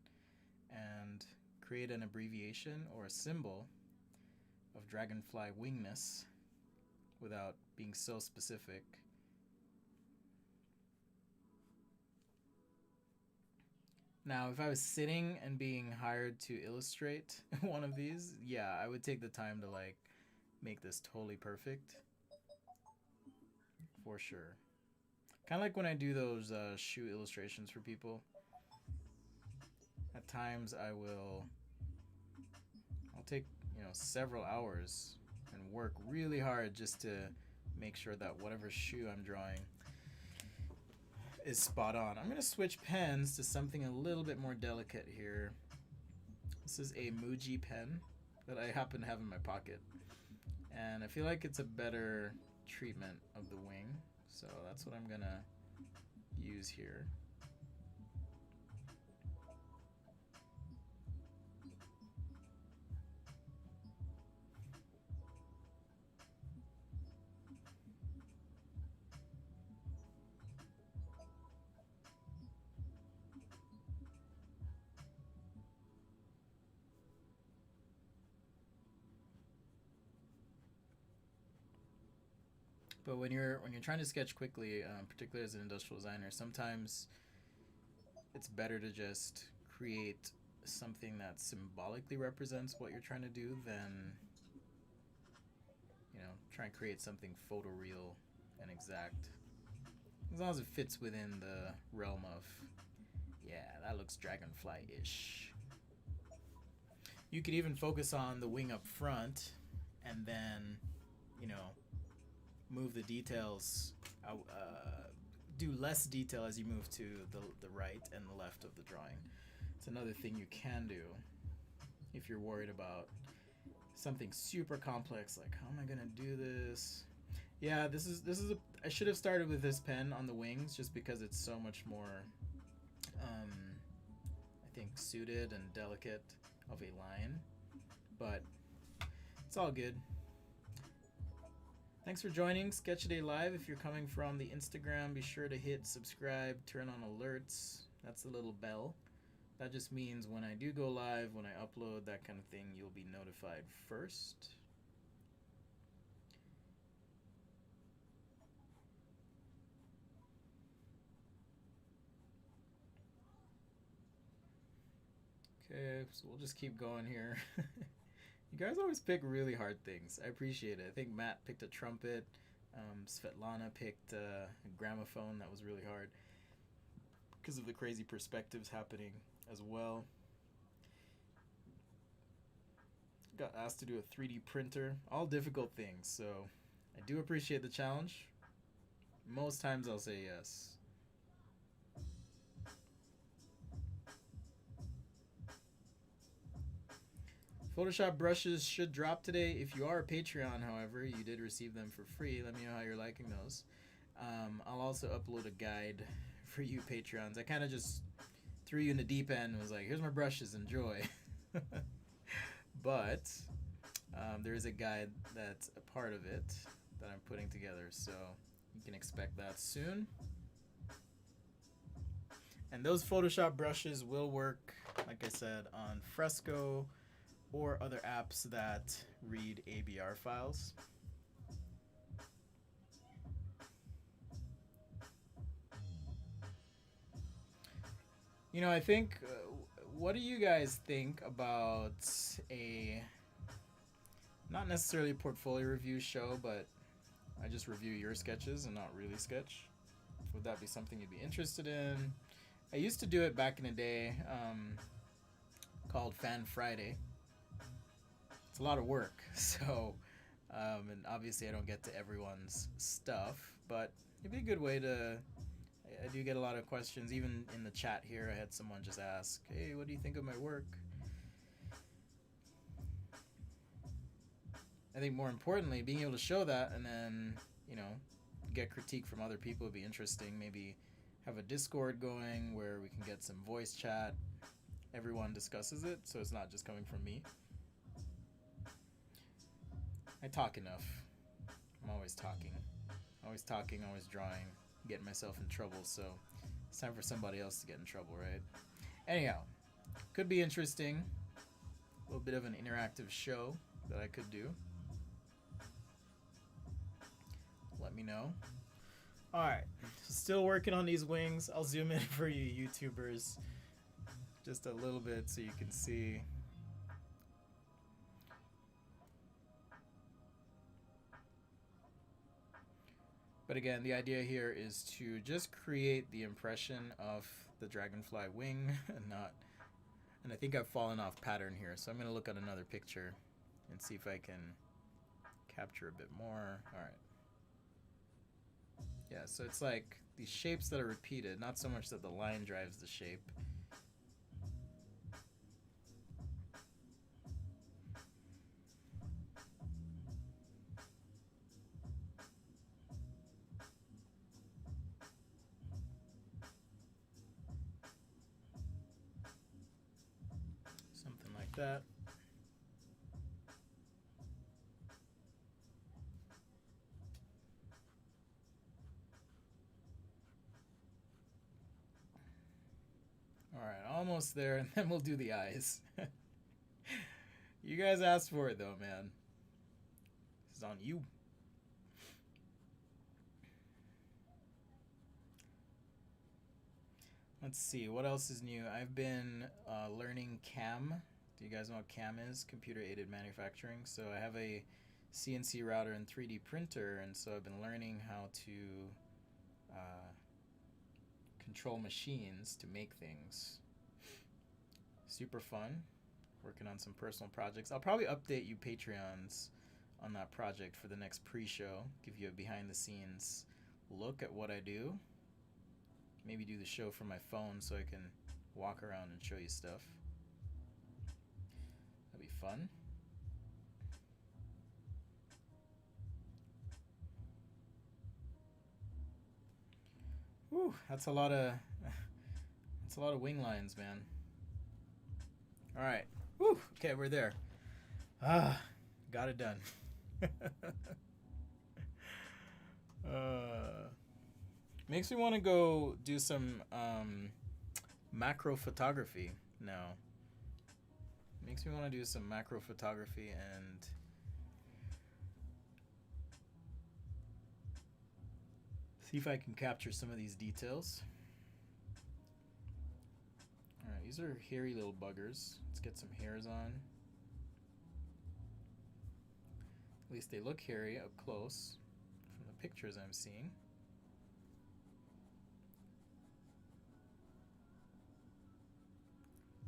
and create an abbreviation or a symbol of dragonfly wingness without being so specific. Now, if I was sitting and being hired to illustrate one of these, yeah, I would take the time to like make this totally perfect. For sure. Kind of like when I do those shoe illustrations for people. At times I'll take, several hours and work really hard just to make sure that whatever shoe I'm drawing is spot on. I'm gonna switch pens to something a little bit more delicate here. This is a Muji pen that I happen to have in my pocket, and I feel like it's a better treatment of the wing, so that's what I'm gonna use here. But when you're trying to sketch quickly, particularly as an industrial designer, sometimes it's better to just create something that symbolically represents what you're trying to do than, try and create something photoreal and exact. As long as it fits within the realm of, yeah, that looks dragonfly-ish. You could even focus on the wing up front and then, move the details out, do less detail as you move to the right and the left of the drawing. It's another thing you can do if you're worried about something super complex, like how am I gonna do this? Yeah, this is I should have started with this pen on the wings just because it's so much more I think suited and delicate of a line, but it's all good. Thanks for joining Sketch Day Live. If you're coming from the Instagram, be sure to hit subscribe, turn on alerts. That's the little bell. That just means when I do go live, when I upload, that kind of thing, you'll be notified first. Okay, so we'll just keep going here. You guys always pick really hard things. I appreciate it. I think Matt picked a trumpet. Svetlana picked a gramophone. That was really hard because of the crazy perspectives happening as well. Got asked to do a 3D printer. All difficult things, so I do appreciate the challenge. Most times I'll say yes. Photoshop brushes should drop today. If you are a Patreon, however, you did receive them for free. Let me know how you're liking those. I'll also upload a guide for you Patreons. I kind of just threw you in the deep end and was like, here's my brushes, enjoy. But there is a guide that's a part of it that I'm putting together, so you can expect that soon. And those Photoshop brushes will work, like I said, on Fresco or other apps that read ABR files. You know, I think, what do you guys think about a, not necessarily a portfolio review show, but I just review your sketches and not really sketch? Would that be something you'd be interested in? I used to do it back in the day, called Fan Friday. It's a lot of work, so, and obviously I don't get to everyone's stuff, but it'd be a good way to, I do get a lot of questions, even in the chat here. I had someone just ask, hey, what do you think of my work? I think more importantly, being able to show that and then, you know, get critique from other people would be interesting. Maybe have a Discord going where we can get some voice chat. Everyone discusses it, so it's not just coming from me. I talk enough. I'm always talking. Always talking, always drawing, getting myself in trouble, so it's time for somebody else to get in trouble, right? Anyhow, could be interesting. A little bit of an interactive show that I could do. Let me know. Alright, still working on these wings. I'll zoom in for you YouTubers just a little bit so you can see. But again, the idea here is to just create the impression of the Dragonfly wing and not, and I think I've fallen off pattern here, so I'm going to look at another picture and see if I can capture a bit more. Alright. Yeah, so it's like these shapes that are repeated, not so much that the line drives the shape. Something like that. Alright, almost there, and then we'll do the eyes. You guys asked for it though, man. This is on you. Let's see, what else is new? I've been learning CAM. Do you guys know what CAM is? Computer Aided Manufacturing. So I have a CNC router and 3D printer, and so I've been learning how to control machines to make things. Super fun. Working on some personal projects. I'll probably update you Patreons on that project for the next pre-show. Give you a behind the scenes look at what I do. maybe do the show from my phone so I can walk around and show you stuff. That'd be fun. Whew, that's a lot of wing lines, man. All right. Whew, okay, we're there. Got it done. Makes me want to go do some macro photography now. Makes me want to do some macro photography and see if I can capture some of these details. Alright, these are hairy little buggers. Let's get some hairs on. At least they look hairy up close from the pictures I'm seeing.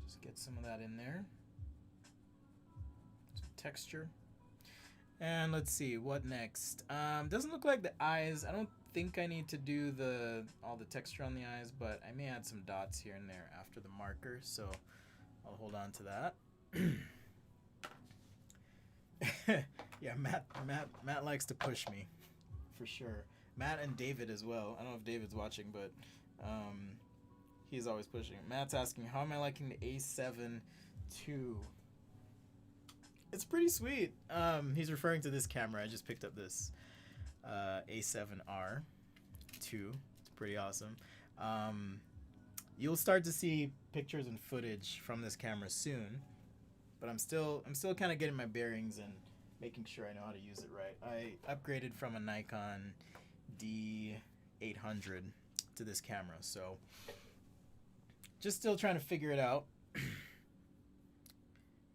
Just get some of that in there. Some texture. And let's see, what next? Doesn't look like the eyes. I don't think I need to do all the texture on the eyes, but I may add some dots here and there after the marker, so I'll hold on to that. Yeah, Matt likes to push me, for sure. Matt and David as well. I don't know if David's watching, but he's always pushing. Matt's asking, how am I liking the A7 II? It's pretty sweet. He's referring to this camera. I just picked up this A7R II. It's pretty awesome. You'll start to see pictures and footage from this camera soon, but I'm still kind of getting my bearings and making sure I know how to use it right. I upgraded from a Nikon D800 to this camera, so just still trying to figure it out.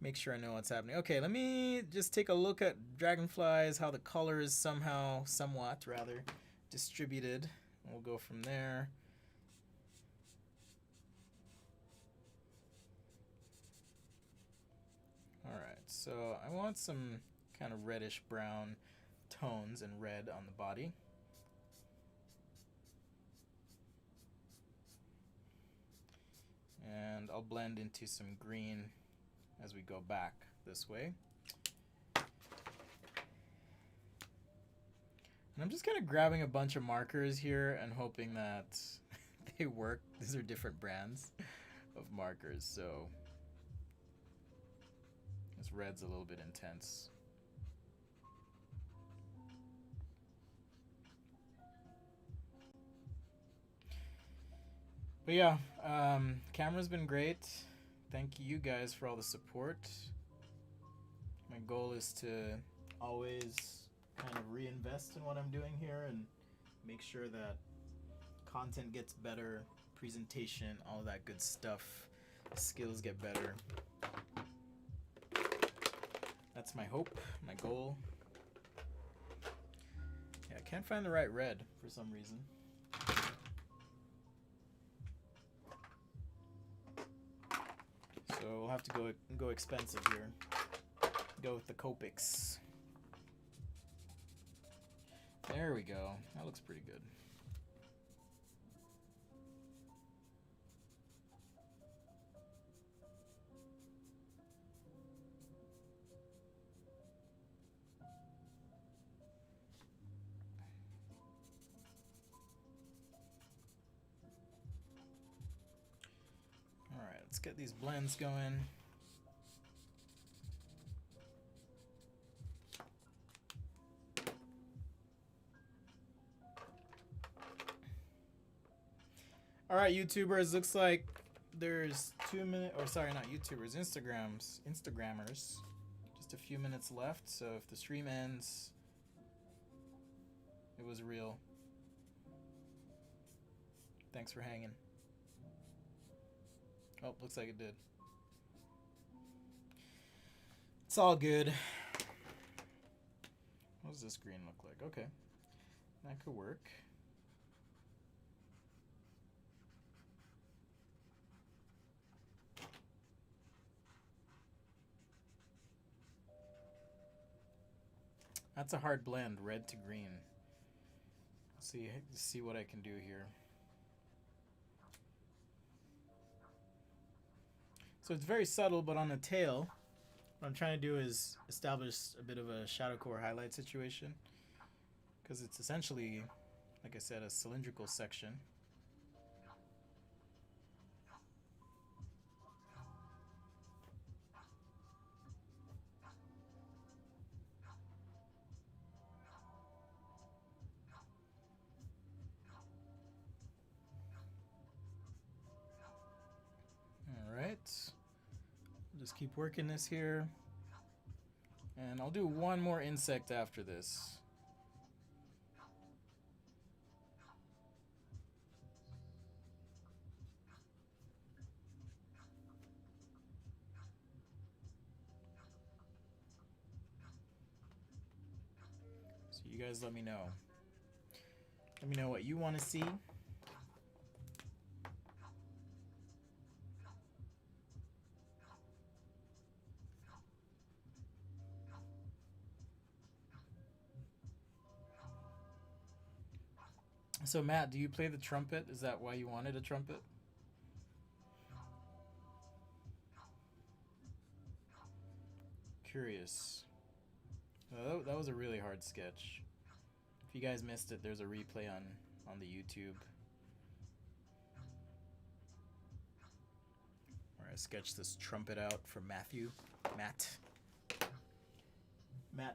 Make sure I know what's happening. Okay, let me just take a look at Dragonflies, how the color is somewhat distributed. We'll go from there. Alright, so I want some kind of reddish brown tones and red on the body. And I'll blend into some green as we go back this way. And I'm just kind of grabbing a bunch of markers here and hoping that they work. These are different brands of markers, so this red's a little bit intense. But yeah, camera's been great. Thank you guys for all the support. My goal is to always kind of reinvest in what I'm doing here and make sure that content gets better, presentation, all that good stuff, skills get better. That's my hope, my goal. Yeah, I can't find the right red for some reason. So we'll have to go expensive here. Go with the Copics. There we go. That looks pretty good. All right, let's get these blends going. All right, YouTubers, looks like there's 2 minutes, or sorry, not YouTubers, Instagrammers. Just a few minutes left, so if the stream ends, it was real. Thanks for hanging. Oh, looks like it did. It's all good. What does this green look like? Okay, that could work. That's a hard blend, red to green. See what I can do here. So it's very subtle, but on the tail, what I'm trying to do is establish a bit of a shadow core highlight situation, because it's essentially, like I said, a cylindrical section. Alright, just keep working this here, and I'll do one more insect after this. So you guys let me know. Let me know what you want to see. So Matt, do you play the trumpet? Is that why you wanted a trumpet? Curious. That was a really hard sketch. If you guys missed it, there's a replay on the YouTube where I sketched this trumpet out for Matt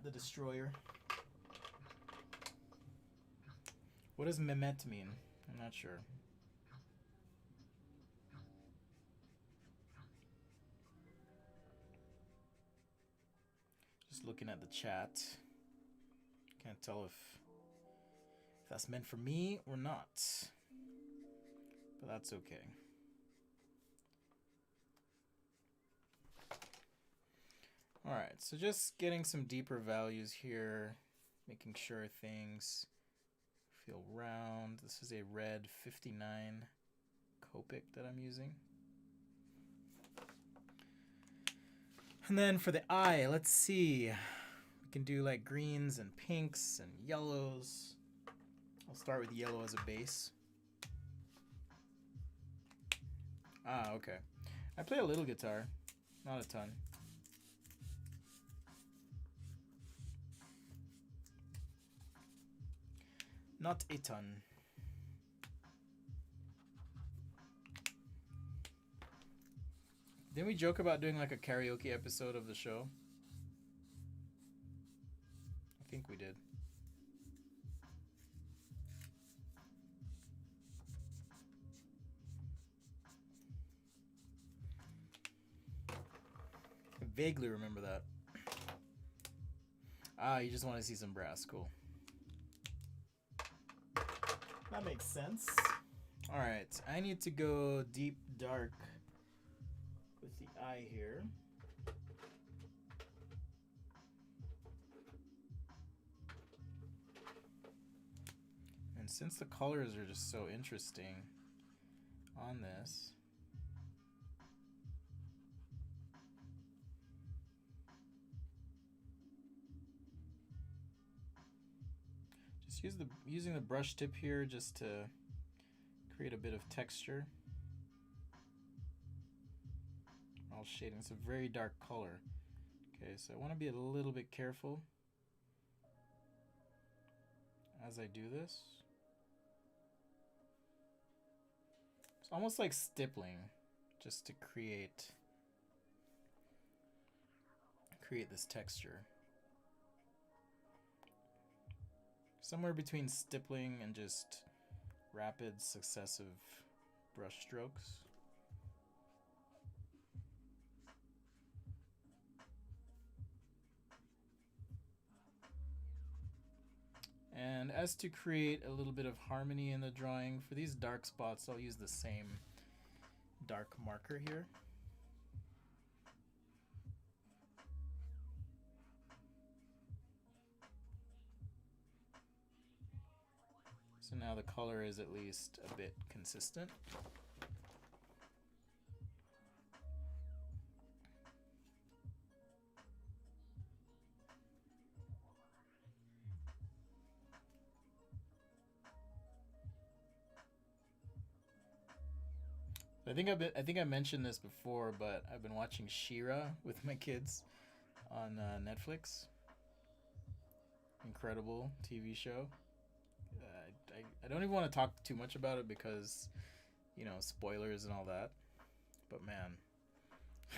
the Destroyer. What does Mehmet mean? I'm not sure. Just looking at the chat. Can't tell if that's meant for me or not. But that's okay. Alright, so just getting some deeper values here. Making sure things feel round. This is a red 59 Copic that I'm using. And then for the eye, let's see. We can do like greens and pinks and yellows. I'll start with yellow as a base. Ah, okay. I play a little guitar, not a ton. Not a ton. Didn't we joke about doing like a karaoke episode of the show? I think we did. I vaguely remember that. Ah, you just want to see some brass. Cool. That makes sense. Alright, I need to go deep dark with the eye here. And since the colors are just so interesting on this, just using the brush tip here just to create a bit of texture. While shading, it's a very dark color. Okay, so I want to be a little bit careful as I do this. It's almost like stippling, just to create this texture. Somewhere between stippling and just rapid successive brush strokes. And as to create a little bit of harmony in the drawing, for these dark spots, I'll use the same dark marker here. So now the color is at least a bit consistent. I think I mentioned this before, but I've been watching She-Ra with my kids on Netflix. Incredible TV show. I don't even want to talk too much about it because, you know, spoilers and all that. But man,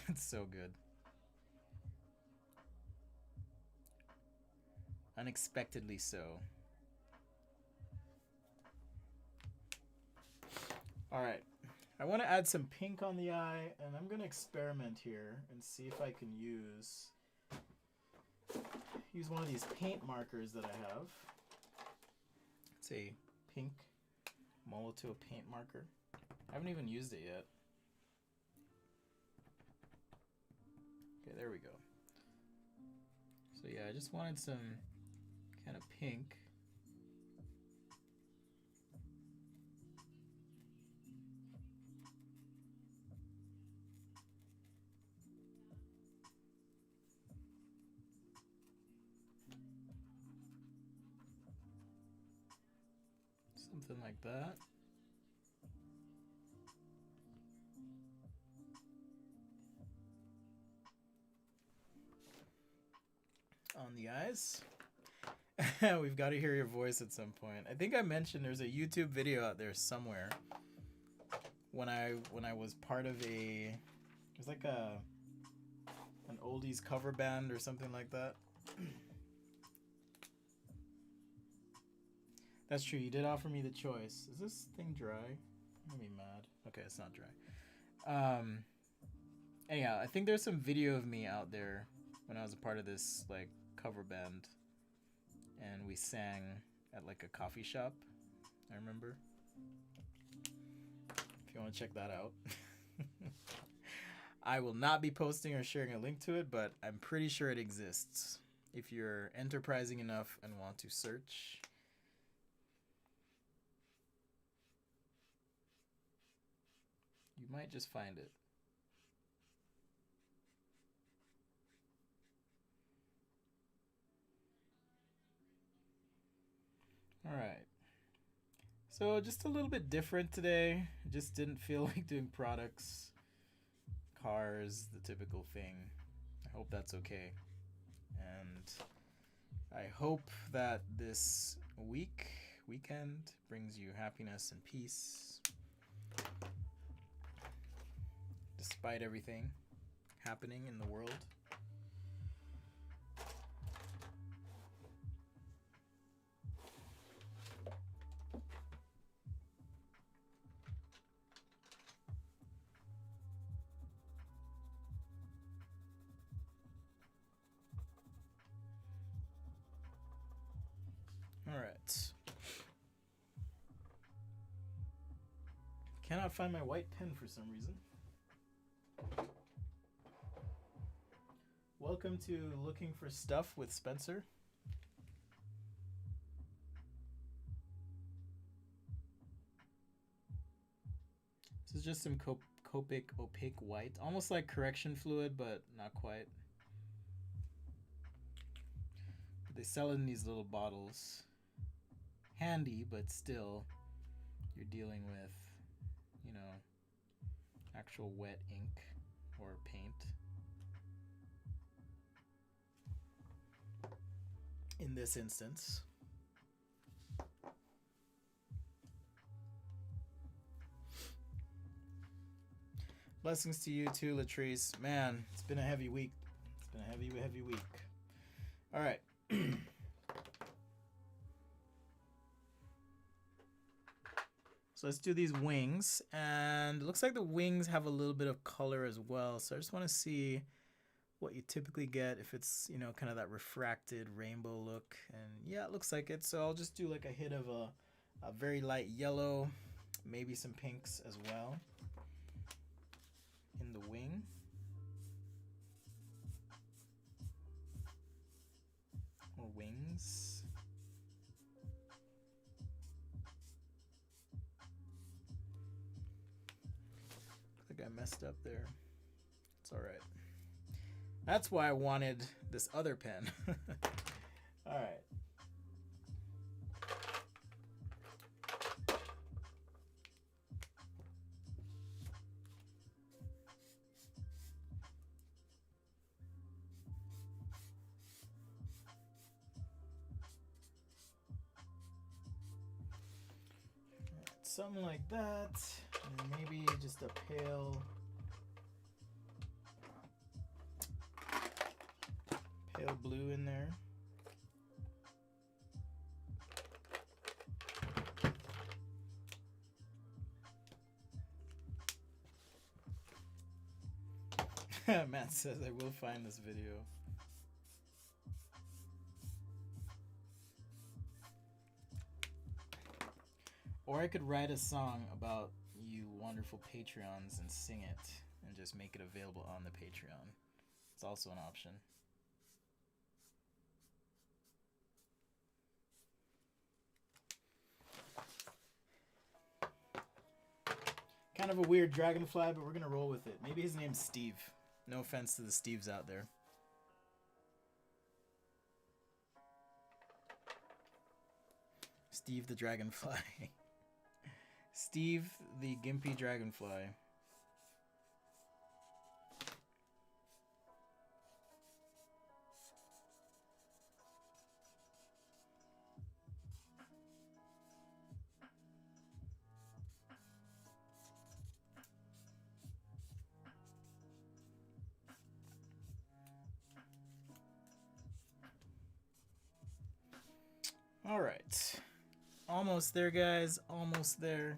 it's so good. Unexpectedly so. Alright. I want to add some pink on the eye, and I'm going to experiment here and see if I can use one of these paint markers that I have. It's a pink Molotow paint marker. I haven't even used it yet. Okay, there we go. So yeah, I just wanted some kind of pink. Something like that. On the eyes. We've got to hear your voice at some point. I think I mentioned there's a YouTube video out there somewhere when I was part of it was like an oldies cover band or something like that. That's true. You did offer me the choice. Is this thing dry? I'm gonna be mad. Okay, it's not dry. Anyhow, I think there's some video of me out there when I was a part of this like cover band, and we sang at like a coffee shop. I remember. If you want to check that out. I will not be posting or sharing a link to it, but I'm pretty sure it exists. If you're enterprising enough and want to search. You might just find it. All right. So just a little bit different today. I just didn't feel like doing products, cars, the typical thing. I hope that's okay. And I hope that this weekend brings you happiness and peace. Despite everything happening in the world. All right. Cannot find my white pen for some reason. Welcome to Looking for Stuff with Spencer. This is just some Copic opaque white, almost like correction fluid, but not quite. They sell it in these little bottles. Handy, but still, you're dealing with, you know, actual wet ink or paint. In this instance. Blessings to you too, Latrice. Man, it's been a heavy week. It's been a heavy week. All right. So let's do these wings. And it looks like the wings have a little bit of color as well. So I just want to see what you typically get if it's, you know, kind of that refracted rainbow look. And yeah, it looks like it. So I'll just do like a hit of a very light yellow, maybe some pinks as well in the wing. More wings. Looks like I messed up there. It's all right. That's why I wanted this other pen. All right. something like that, and maybe just a pale blue in there. Matt says I will find this video. Or I could write a song about you wonderful Patreons and sing it and just make it available on the Patreon. It's also an option. Kind of a weird dragonfly, but we're gonna roll with it. Maybe his name's Steve. No offense to the Steves out there. Steve the Dragonfly. Steve the Gimpy Dragonfly. All right. Almost there, guys. Almost there.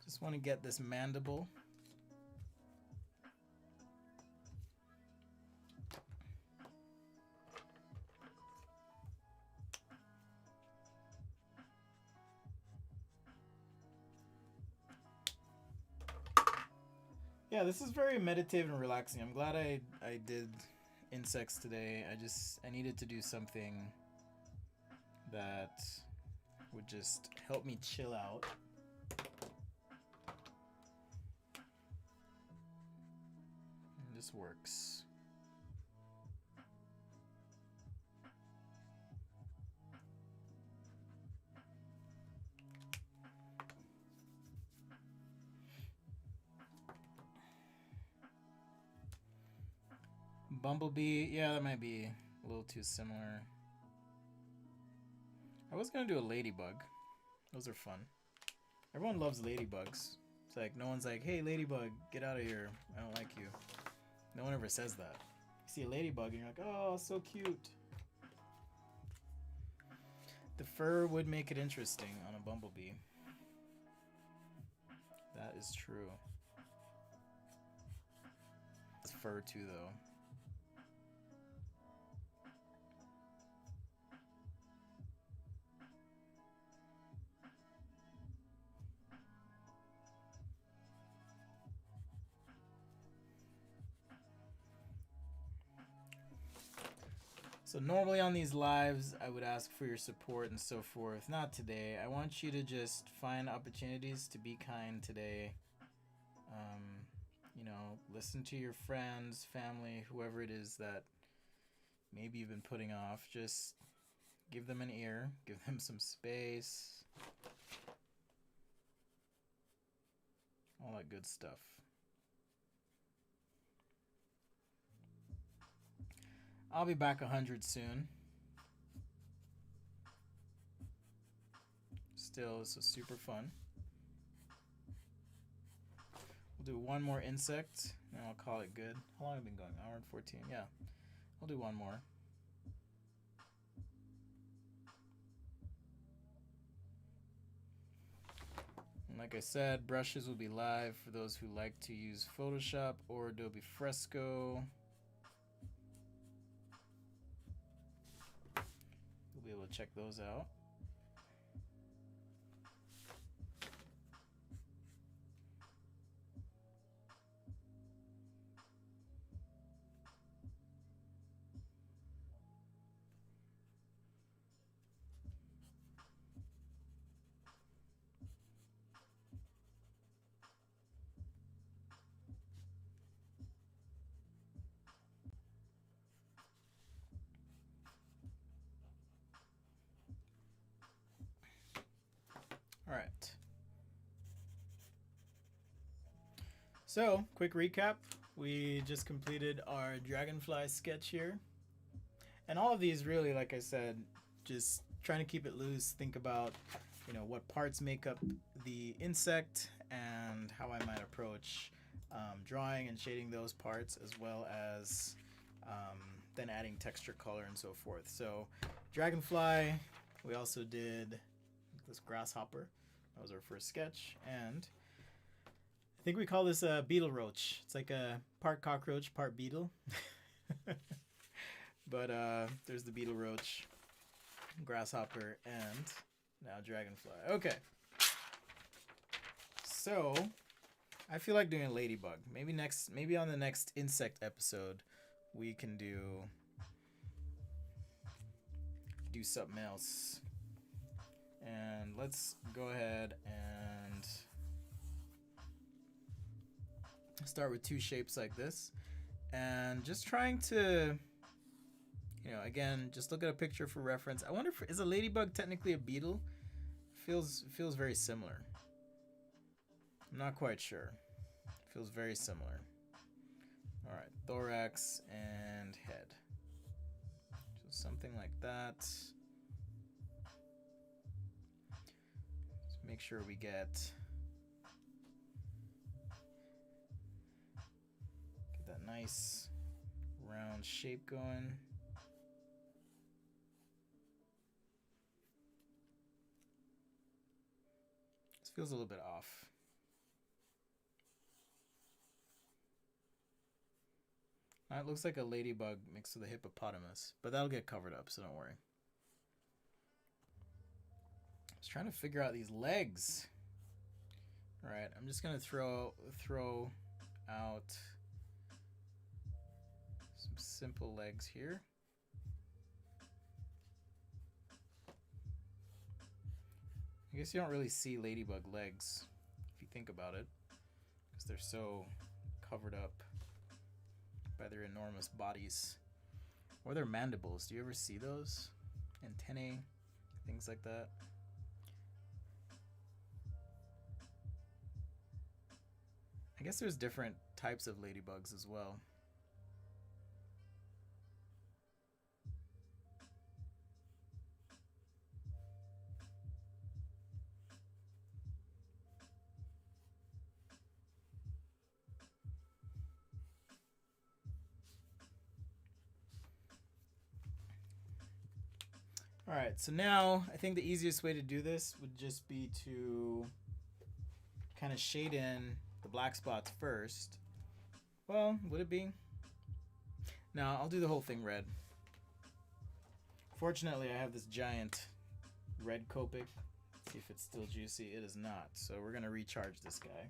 Just want to get this mandible. Yeah, this is very meditative and relaxing. I'm glad I did insects today. I needed to do something that would just help me chill out. And this works. Bumblebee, yeah, that might be a little too similar. I was gonna do a ladybug. Those are fun. Everyone loves ladybugs. It's like no one's like, hey ladybug, get out of here. I don't like you. No one ever says that. You see a ladybug and you're like, oh, so cute. The fur would make it interesting on a bumblebee. That is true. It's fur too though. So normally on these lives, I would ask for your support and so forth. Not today. I want you to just find opportunities to be kind today. You know, listen to your friends, family, whoever it is that maybe you've been putting off. Just give them an ear. Give them some space. All that good stuff. I'll be back 100 soon. Still, this is super fun. We'll do one more insect, and I'll call it good. How long have I been going? Hour and 14, yeah. I'll do one more. And like I said, brushes will be live for those who like to use Photoshop or Adobe Fresco. You'll be able to check those out. All right. So, quick recap. We just completed our Dragonfly sketch here. And all of these really, like I said, just trying to keep it loose. Think about you know, what parts make up the insect and how I might approach drawing and shading those parts, as well as then adding texture, color, and so forth. So Dragonfly, we also did this grasshopper. That was our first sketch, and I think we call this a beetle roach. It's like a part cockroach, part beetle. But there's the beetle roach, grasshopper, and now Dragonfly. Okay. So I feel like doing a ladybug. Maybe on the next insect episode, we can do something else. And let's go ahead and start with two shapes like this, and just trying to, you know, again, just look at a picture for reference. I wonder if is a ladybug technically a beetle? Feels very similar. I'm not quite sure. Feels very similar. All right, thorax and head. Just something like that. Just make sure we get that nice round shape going. This feels a little bit off. It looks like a ladybug mixed with a hippopotamus, but that'll get covered up, so don't worry. I was trying to figure out these legs. All right, I'm just gonna throw out some simple legs here. I guess you don't really see ladybug legs if you think about it, because they're so covered up by their enormous bodies, or their mandibles. Do you ever see those? Antennae, things like that. I guess there's different types of ladybugs as well. All right, so now I think the easiest way to do this would just be to kind of shade in the black spots first. Well, would it be? No, I'll do the whole thing red. Fortunately, I have this giant red Copic. Let's see if it's still juicy. It is not, so we're gonna recharge this guy.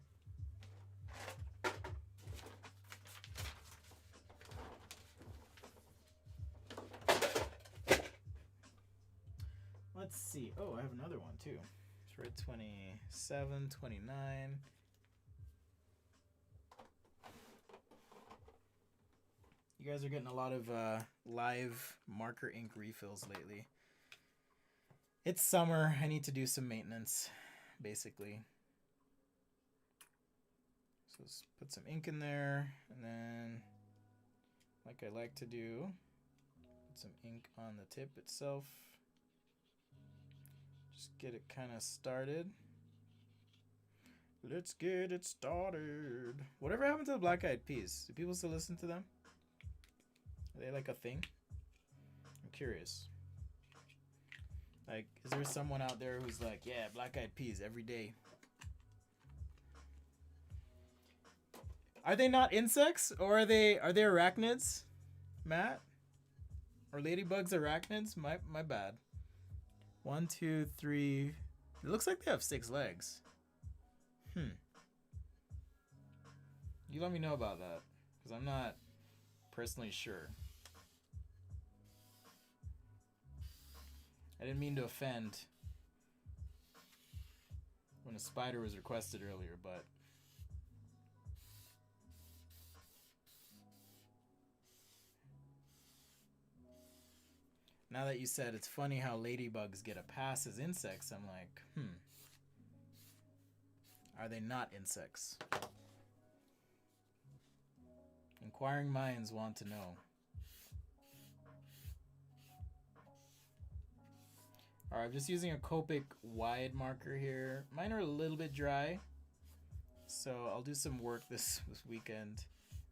Let's see. Oh, I have another one too. It's red 27, 29. You guys are getting a lot of live marker ink refills lately. It's summer. I need to do some maintenance, basically. So let's put some ink in there, and then, like I like to do, put some ink on the tip itself. Just get it kind of started. Let's get it started. Whatever happened to the Black Eyed Peas? Do people still listen to them? Are they like a thing? I'm curious. Like, is there someone out there who's like, yeah, Black Eyed Peas every day? Are they not insects, or are they arachnids, Matt? Are ladybugs arachnids? My bad. 1, 2, 3. It looks like they have 6 legs. You let me know about that, because I'm not personally sure. I didn't mean to offend when a spider was requested earlier, but now that you said it's funny how ladybugs get a pass as insects, I'm like, are they not insects? Inquiring minds want to know. Alright, I'm just using a Copic wide marker here. Mine are a little bit dry, so I'll do some work this weekend.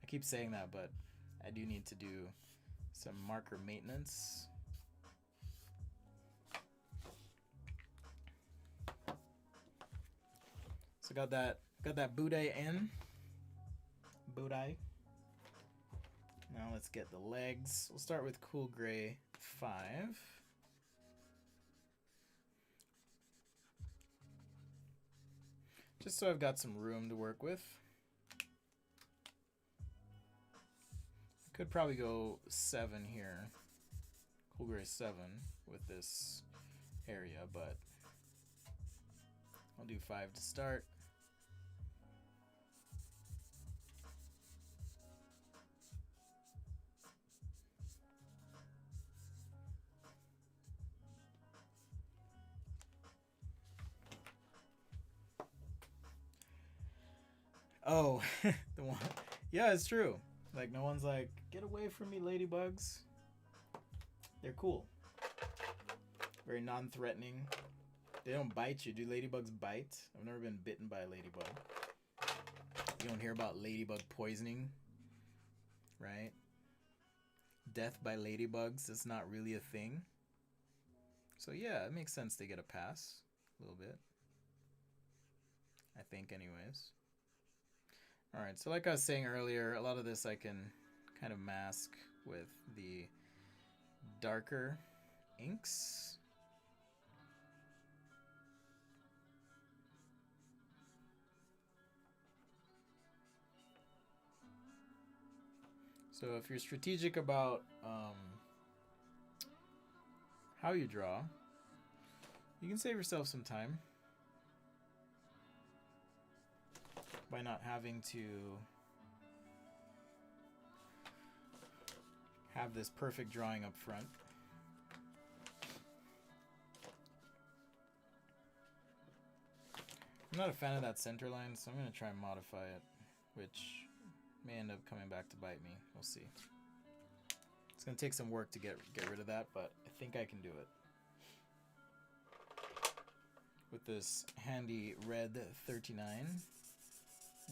I keep saying that, but I do need to do some marker maintenance. So got that Budai in. Budai. Now let's get the legs. We'll start with Cool Gray 5. Just so I've got some room to work with. Could probably go 7 here. Cool Gray 7 with this area, but I'll do 5 to start. Oh, the one. Yeah, it's true. Like, no one's like, get away from me, ladybugs. They're cool. Very non-threatening. They don't bite you. Do ladybugs bite? I've never been bitten by a ladybug. You don't hear about ladybug poisoning, right? Death by ladybugs is not really a thing. So yeah, it makes sense they get a pass. A little bit. I think anyways. Alright, so like I was saying earlier, a lot of this I can kind of mask with the darker inks. So if you're strategic about how you draw, you can save yourself some time by not having to have this perfect drawing up front. I'm not a fan of that center line, so I'm going to try and modify it, which may end up coming back to bite me. We'll see. It's going to take some work to get rid of that, but I think I can do it. With this handy red 39.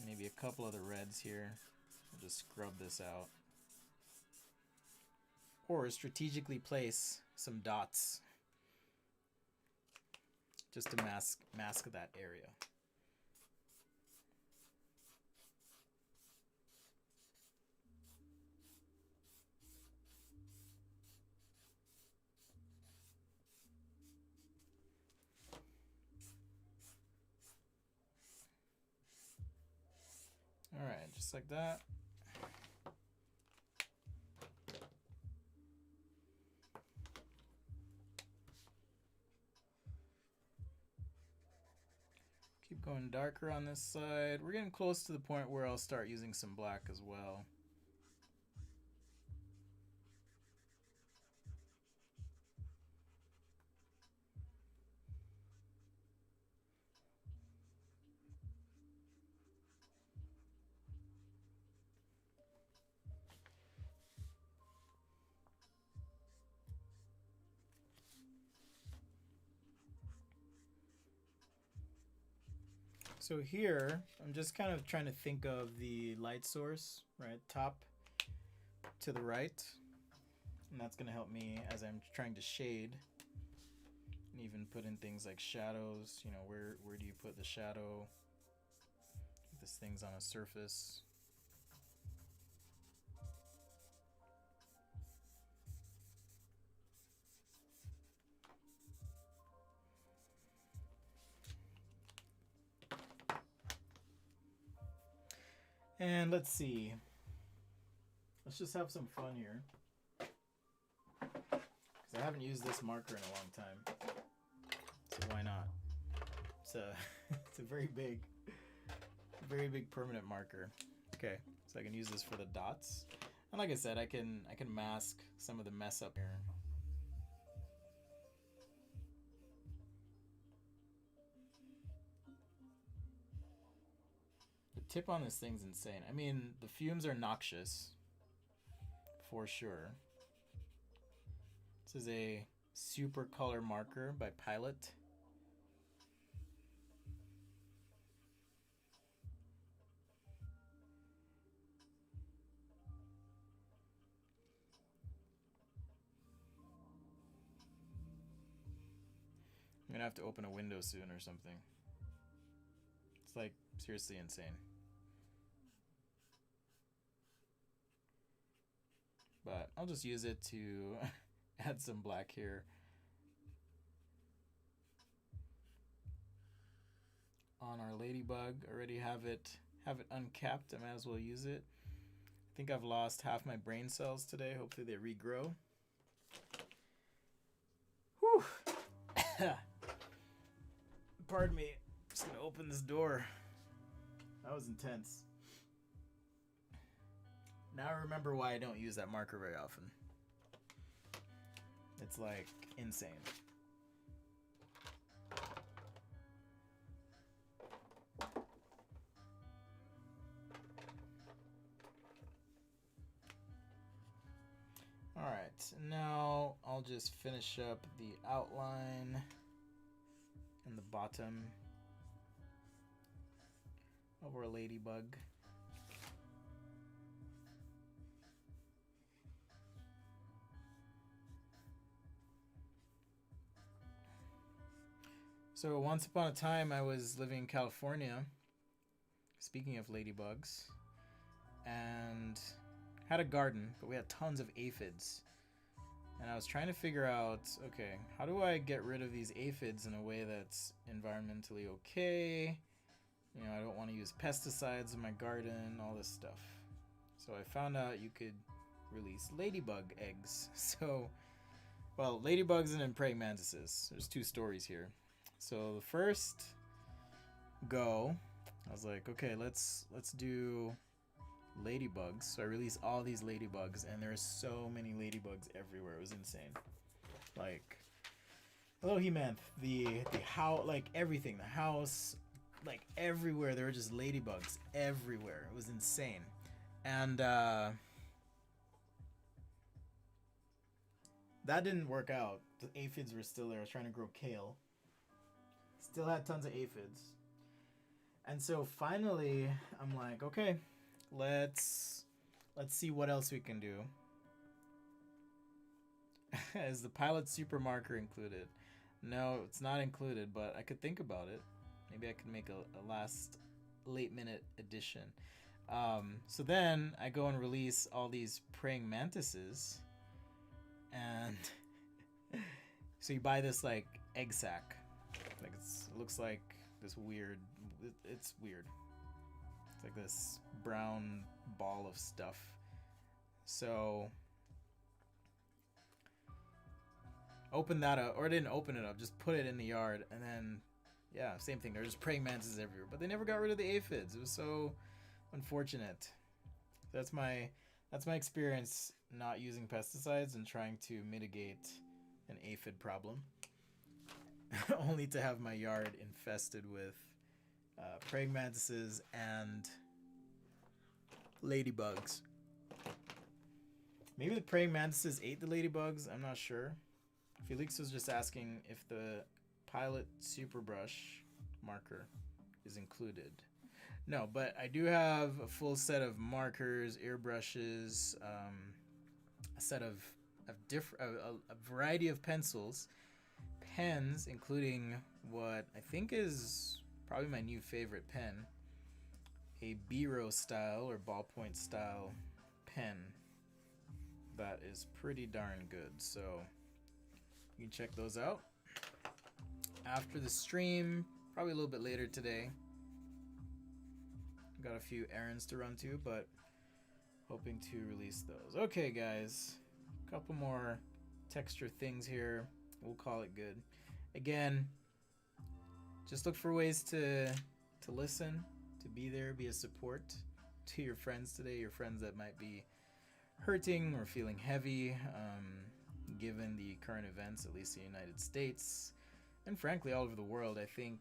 Maybe a couple other reds here. We'll just scrub this out. Or strategically place some dots just to mask that area. Alright, just like that. Keep going darker on this side. We're getting close to the point where I'll start using some black as well. So here, I'm just kind of trying to think of the light source, right? Top to the right. And that's going to help me as I'm trying to shade. And even put in things like shadows. You know, where do you put the shadow? If this thing's on a surface. And let's see. Let's just have some fun here. Because I haven't used this marker in a long time. So why not? It's a very big permanent marker. Okay, so I can use this for the dots. And like I said, I can mask some of the mess up here. Tip on this thing's insane. I mean, the fumes are noxious, for sure. This is a Super Color Marker by Pilot. I'm gonna have to open a window soon or something. It's like seriously insane. But I'll just use it to add some black here. On our Ladybug, already have it uncapped. I might as well use it. I think I've lost half my brain cells today. Hopefully they regrow. Whew. Pardon me. I'm just gonna open this door. That was intense. Now I remember why I don't use that marker very often. It's like insane. Alright, now I'll just finish up the outline and the bottom of our Ladybug. So once upon a time I was living in California, speaking of ladybugs, and had a garden, but we had tons of aphids. And I was trying to figure out, okay, how do I get rid of these aphids in a way that's environmentally okay? You know, I don't want to use pesticides in my garden, all this stuff. So I found out you could release ladybug eggs. So, well, ladybugs and then praying mantises. There's two stories here. So the first go, I was like, okay, let's do ladybugs. So I released all these ladybugs, and there's so many ladybugs everywhere. It was insane. Like, hello He-Man, the house, like everything, the house, like everywhere. There were just ladybugs everywhere. It was insane. And that didn't work out. The aphids were still there. I was trying to grow kale. Still had tons of aphids. And so finally, I'm like, okay, let's see what else we can do. Is the Pilot Super Marker included? No, it's not included, but I could think about it. Maybe I could make a last late minute addition. So then I go and release all these praying mantises, and so you buy this like egg sack. Like it looks like this weird. It's weird. It's like this brown ball of stuff. So open that up, or I didn't open it up. Just put it in the yard, and then yeah, same thing. There's praying mantises everywhere, but they never got rid of the aphids. It was so unfortunate. That's my experience not using pesticides and trying to mitigate an aphid problem. Only to have my yard infested with praying mantises and ladybugs. Maybe the praying mantises ate the ladybugs. I'm not sure. Felix was just asking if the Pilot Super Brush marker is included. No, but I do have a full set of markers, airbrushes, a set of a variety of pencils, pens, including what I think is probably my new favorite pen, a Biro style or ballpoint style pen that is pretty darn good. So you can check those out after the stream, probably a little bit later today. Got a few errands to run to, but hoping to release those. Okay, guys, a couple more texture things here. We'll call it good. Again, just look for ways to listen, to be there, be a support to your friends today, your friends that might be hurting or feeling heavy, given the current events, at least in the United States, and frankly all over the world. I think,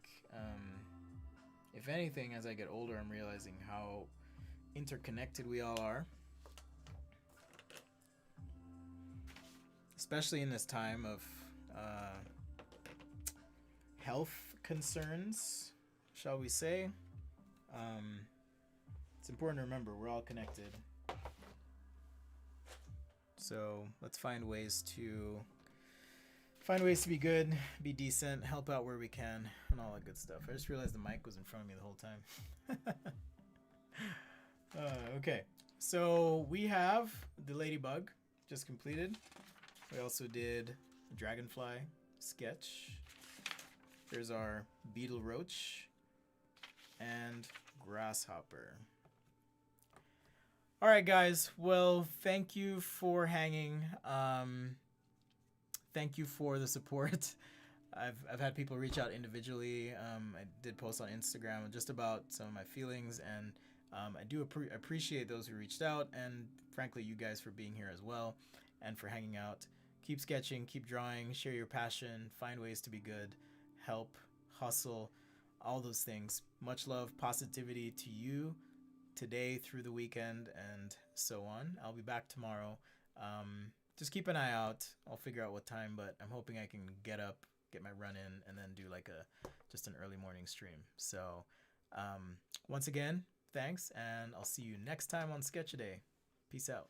if anything, as I get older, I'm realizing how interconnected we all are. Especially in this time of health concerns, shall we say. It's important to remember we're all connected. So let's find ways to be good, be decent, help out where we can, and all that good stuff. I just realized the mic was in front of me the whole time. Okay, so we have the Ladybug just completed. We also did a Dragonfly sketch. There's our Beetle Roach and Grasshopper. All right, guys. Well, thank you for hanging. Thank you for the support. I've had people reach out individually. I did post on Instagram just about some of my feelings, and I do appreciate those who reached out, and frankly, you guys for being here as well and for hanging out. Keep sketching, keep drawing, share your passion, find ways to be good, help, hustle, all those things. Much love, positivity to you today, through the weekend, and so on. I'll be back tomorrow. Just keep an eye out. I'll figure out what time, but I'm hoping I can get up, get my run in, and then do like just an early morning stream. So once again, thanks, and I'll see you next time on Sketch-A-Day. Peace out.